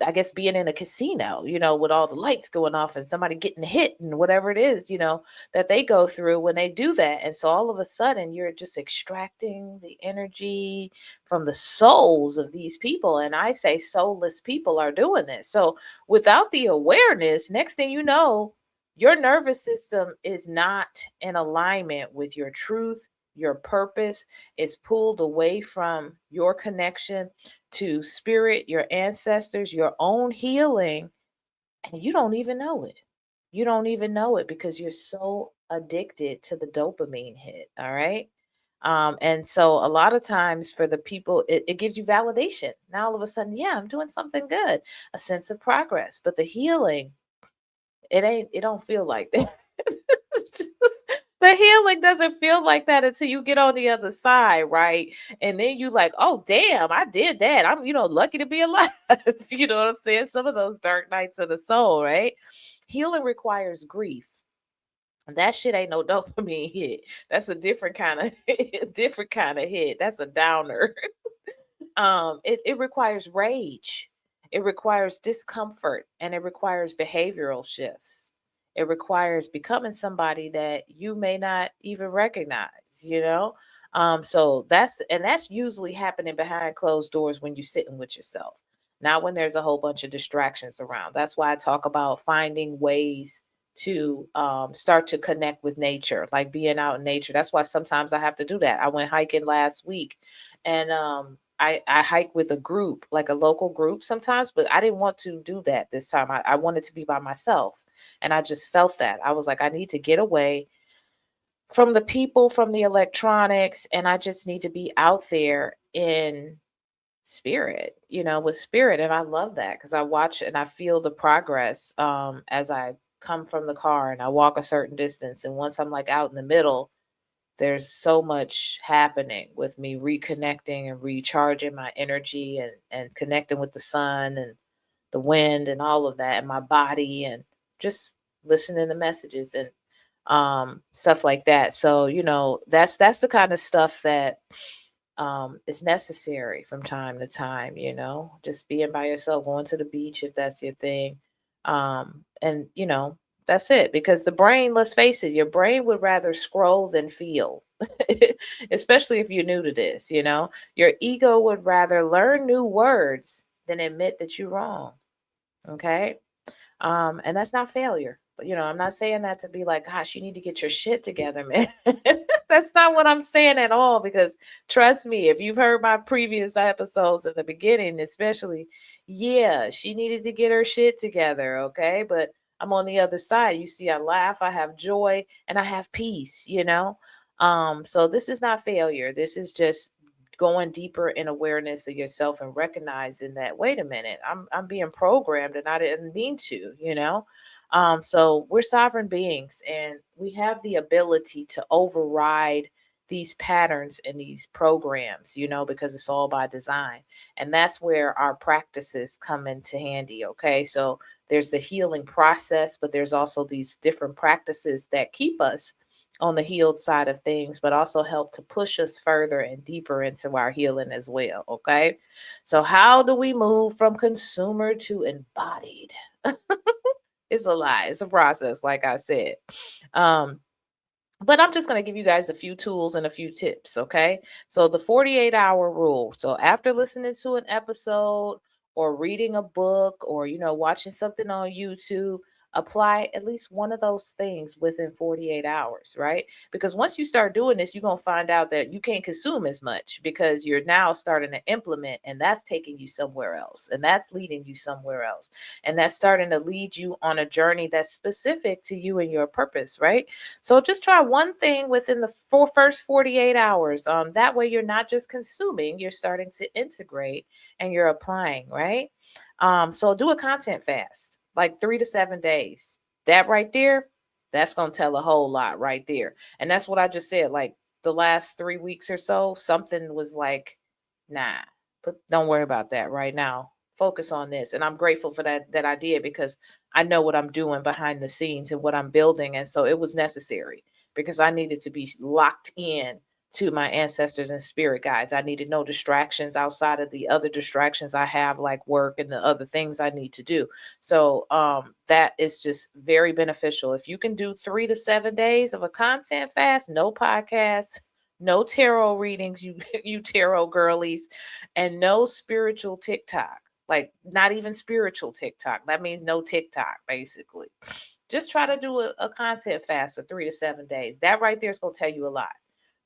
I guess being in a casino, with all the lights going off and somebody getting hit and whatever it is, that they go through when they do that. And so all of a sudden you're just extracting the energy from the souls of these people. And I say soulless people are doing this. So without the awareness, next thing you know, your nervous system is not in alignment with your truth, your purpose. Is pulled away from your connection to spirit, your ancestors, your own healing, and you don't even know it. You don't even know it because you're so addicted to the dopamine hit. All right. And so a lot of times for the people, it gives you validation. Now all of a sudden, yeah, I'm doing something good, a sense of progress. But the healing, it don't feel like that. The healing doesn't feel like that until you get on the other side, right? And then you like, oh damn, I did that. I'm, lucky to be alive. You know what I'm saying? Some of those dark nights of the soul, right? Healing requires grief. And that shit ain't no dopamine hit. That's a different kind of different kind of hit. That's a downer. It requires rage, it requires discomfort, and it requires behavioral shifts. It requires becoming somebody that you may not even recognize, so that's usually happening behind closed doors when you're sitting with yourself, not when there's a whole bunch of distractions around. That's why I talk about finding ways to start to connect with nature, like being out in nature. That's why sometimes I have to do that. I went hiking last week, and I hike with a group, like a local group sometimes, but I didn't want to do that this time. I wanted to be by myself. And I just felt that. I was like, I need to get away from the people, from the electronics, and I just need to be out there in spirit, with spirit. And I love that because I watch and I feel the progress as I come from the car and I walk a certain distance. And once I'm like out in the middle, there's so much happening with me reconnecting and recharging my energy and connecting with the sun and the wind and all of that and my body and just listening to messages and stuff like that. So that's the kind of stuff that is necessary from time to time, just being by yourself, going to the beach if that's your thing. And that's it, because the brain, let's face it, your brain would rather scroll than feel. Especially if you're new to this, your ego would rather learn new words than admit that you're wrong. Okay. And that's not failure. But I'm not saying that to be like, gosh, you need to get your shit together, man. That's not what I'm saying at all. Because trust me, if you've heard my previous episodes in the beginning, especially, yeah, she needed to get her shit together. Okay. But I'm on the other side. You see, I laugh, I have joy, and I have peace, So this is not failure. This is just going deeper in awareness of yourself and recognizing that, wait a minute, I'm being programmed and I didn't mean to, so we're sovereign beings and we have the ability to override these patterns and these programs, because it's all by design. And that's where our practices come into handy. Okay. So there's the healing process, but there's also these different practices that keep us on the healed side of things, but also help to push us further and deeper into our healing as well. Okay. So, how do we move from consumer to embodied? It's a lie, it's a process, like I said. Um, but I'm just going to give you guys a few tools and a few tips. Okay. So, the 48-hour rule. So, after listening to an episode or reading a book or, watching something on YouTube, apply at least one of those things within 48 hours, right? Because once you start doing this, you're going to find out that you can't consume as much because you're now starting to implement, and that's taking you somewhere else, and that's leading you somewhere else. And that's starting to lead you on a journey that's specific to you and your purpose, right? So just try one thing within the first 48 hours. That way you're not just consuming, you're starting to integrate and you're applying, right? So do a content fast, like 3 to 7 days. That right there, that's going to tell a whole lot right there. And that's what I just said. Like the last 3 weeks or so, something was like, nah, but don't worry about that right now. Focus on this. And I'm grateful for that I did, because I know what I'm doing behind the scenes and what I'm building. And so it was necessary because I needed to be locked in to my ancestors and spirit guides. I needed no distractions outside of the other distractions I have, like work and the other things I need to do. So that is just very beneficial. If you can do 3 to 7 days of a content fast, no podcasts, no tarot readings, you you tarot girlies, and no spiritual TikTok. Like not even spiritual TikTok. That means no TikTok, basically. Just try to do a content fast for 3 to 7 days. That right there is going to tell you a lot,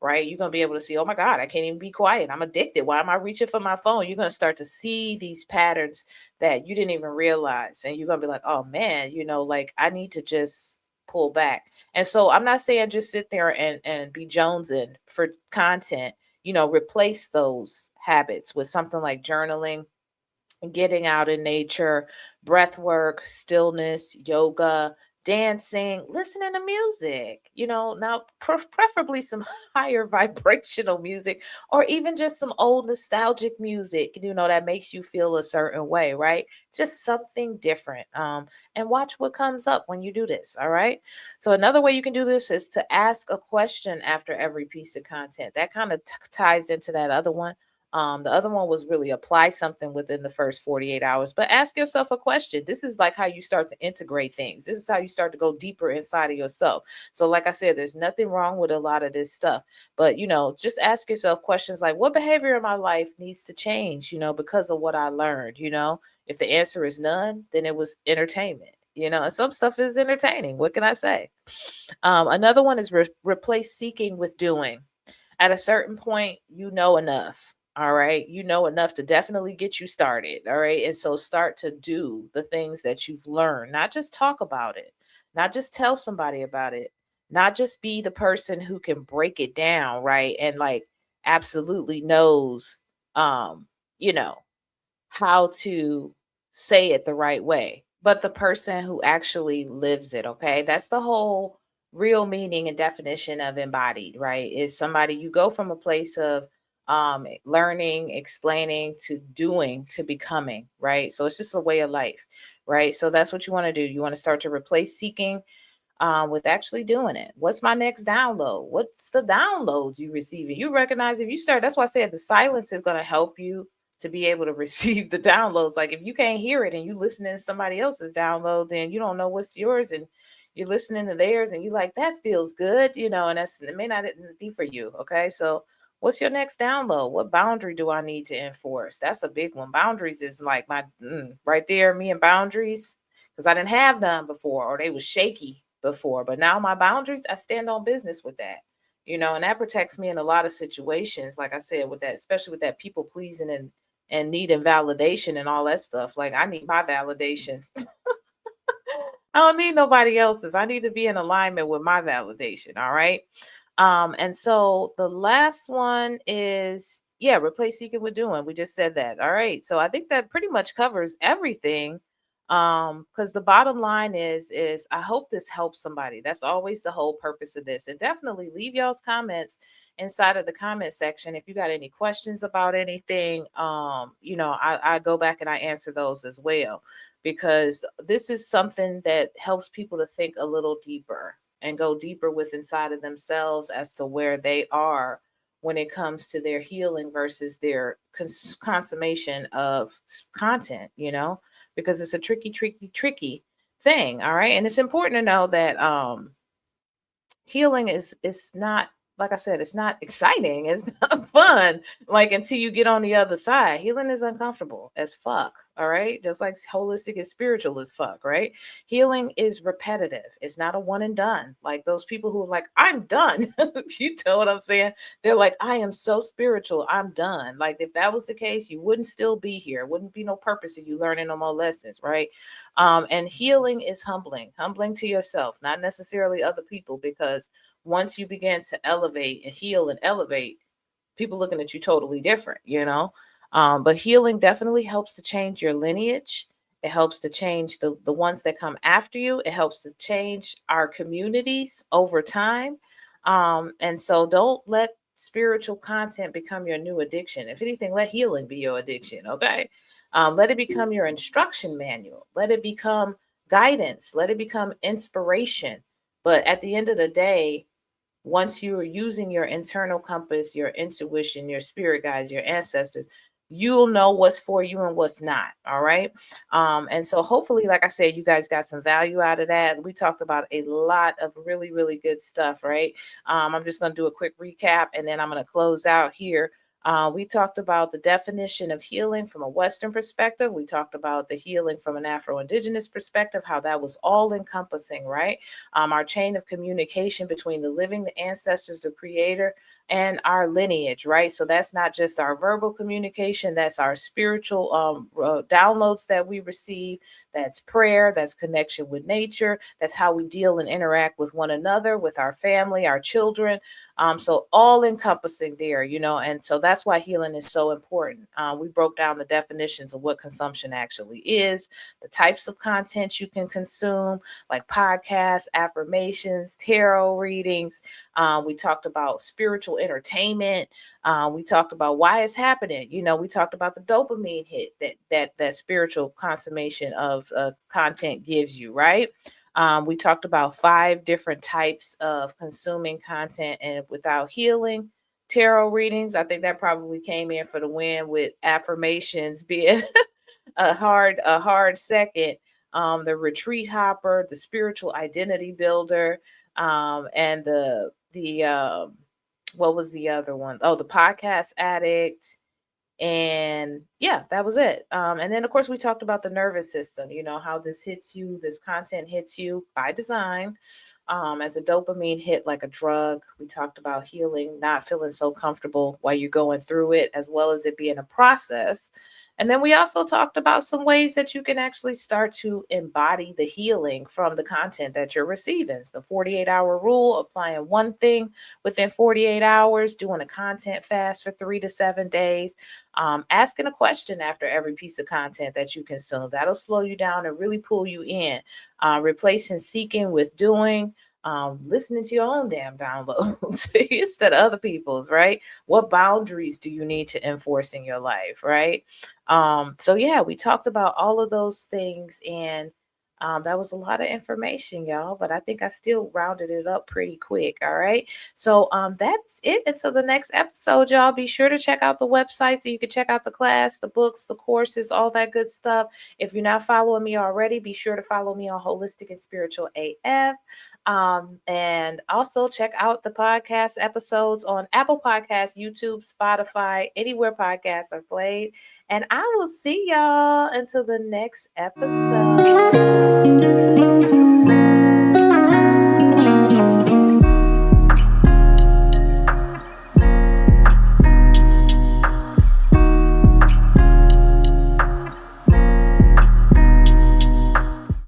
right? You're going to be able to see, oh my God, I can't even be quiet. I'm addicted. Why am I reaching for my phone? You're going to start to see these patterns that you didn't even realize. And you're going to be like, oh man, like I need to just pull back. And so I'm not saying just sit there and be jonesing for content, replace those habits with something like journaling, getting out in nature, breath work, stillness, yoga, dancing, listening to music, now preferably some higher vibrational music, or even just some old nostalgic music, that makes you feel a certain way, right? Just something different. And watch what comes up when you do this. All right. So another way you can do this is to ask a question after every piece of content. That kind of ties into that other one. The other one was really apply something within the first 48 hours, but ask yourself a question. This is like how you start to integrate things. This is how you start to go deeper inside of yourself. So, like I said, there's nothing wrong with a lot of this stuff, but just ask yourself questions like, what behavior in my life needs to change, because of what I learned, If the answer is none, then it was entertainment, and some stuff is entertaining. What can I say? Another one is replace seeking with doing. At a certain point, you know enough. All right. You know enough to definitely get you started. All right. And so start to do the things that you've learned, not just talk about it, not just tell somebody about it, not just be the person who can break it down. Right. And like absolutely knows, um, you know, how to say it the right way, but the person who actually lives it. Okay. That's the whole real meaning and definition of embodied, right? Is somebody you go from a place of learning, explaining to doing to becoming, right? So it's just a way of life, right? So that's what you want to do. You want to start to replace seeking with actually doing it. What's my next download? What's the downloads you receiving? You recognize if you start, that's why I said the silence is going to help you to be able to receive the downloads. Like if you can't hear it and you listening to somebody else's download, then you don't know what's yours and you're listening to theirs and you like, that feels good, and it may not be for you. Okay. So what's your next download? What boundary do I need to enforce? That's a big one. Boundaries is like my right there, me and boundaries, because I didn't have none before or they was shaky before. But now my boundaries, I stand on business with that, and that protects me in a lot of situations. Like I said, with that, especially with that people pleasing and needing validation and all that stuff. Like I need my validation. I don't need nobody else's. I need to be in alignment with my validation. All right. And so the last one is, yeah, replace seeking with doing. We just said that. All right. So I think that pretty much covers everything. Because the bottom line is I hope this helps somebody. That's always the whole purpose of this. And definitely leave y'all's comments inside of the comment section. If you got any questions about anything, I go back and I answer those as well, because this is something that helps people to think a little deeper and go deeper with inside of themselves as to where they are when it comes to their healing versus their consummation of content, because it's a tricky thing. All right. And it's important to know that healing is not, like I said, it's not exciting, it's not fun, like until you get on the other side. Healing is uncomfortable as fuck. All right, just like holistic is spiritual as fuck, right? Healing is repetitive. It's not a one and done. Like those people who are like, I'm done. You know what I'm saying? They're like, I am so spiritual, I'm done. Like if that was the case, you wouldn't still be here. Wouldn't be no purpose in you learning no more lessons, right? And healing is humbling to yourself, not necessarily other people, because once you begin to elevate and heal and elevate, people looking at you totally different. But healing definitely helps to change your lineage. It helps to change the ones that come after you. It helps to change our communities over time. And so don't let spiritual content become your new addiction. If anything, let healing be your addiction. Okay. Let it become your instruction manual. Let it become guidance. Let it become inspiration. But at the end of the day, once you are using your internal compass, your intuition, your spirit guides, your ancestors, you'll know what's for you and what's not. All right. And so hopefully, like I said, you guys got some value out of that. We talked about a lot of really, really good stuff, right? I'm just going to do a quick recap and then I'm going to close out here. We talked about the definition of healing from a Western perspective. We talked about the healing from an Afro-Indigenous perspective, how that was all encompassing, right? Our chain of communication between the living, the ancestors, the creator, and our lineage, right? So that's not just our verbal communication, that's our spiritual downloads that we receive, that's prayer, that's connection with nature, that's how we deal and interact with one another, with our family, our children. So all encompassing there, and so that's why healing is so important. We broke down the definitions of what consumption actually is, the types of content you can consume, like podcasts, affirmations, tarot readings. We talked about spiritual entertainment. We talked about why it's happening. We talked about the dopamine hit that spiritual consummation of content gives you, right? We talked about 5 different types of consuming content and without healing. Tarot readings, I think that probably came in for the win, with affirmations being a hard second. The retreat hopper, the spiritual identity builder, and the what was the other one? Oh, the podcast addict. And yeah, that was it. And then of course we talked about the nervous system, how this hits you, this content hits you by design, as a dopamine hit, like a drug. We talked about healing, not feeling so comfortable while you're going through it, as well as it being a process. And then we also talked about some ways that you can actually start to embody the healing from the content that you're receiving. It's the 48-hour rule, applying one thing within 48 hours, doing a content fast for 3 to 7 days, asking a question after every piece of content that you consume. That'll slow you down and really pull you in. Replacing seeking with doing, listening to your own damn downloads instead of other people's, right? What boundaries do you need to enforce in your life, right? So yeah, we talked about all of those things, and that was a lot of information, y'all, but I think I still rounded it up pretty quick. All right. So that's it. Until the next episode, y'all, be sure to check out the website so you can check out the class, the books, the courses, all that good stuff. If you're not following me already, be sure to follow me on Holistic and Spiritual AF. And also check out the podcast episodes on Apple Podcasts, YouTube, Spotify, anywhere podcasts are played. And I will see y'all until the next episode.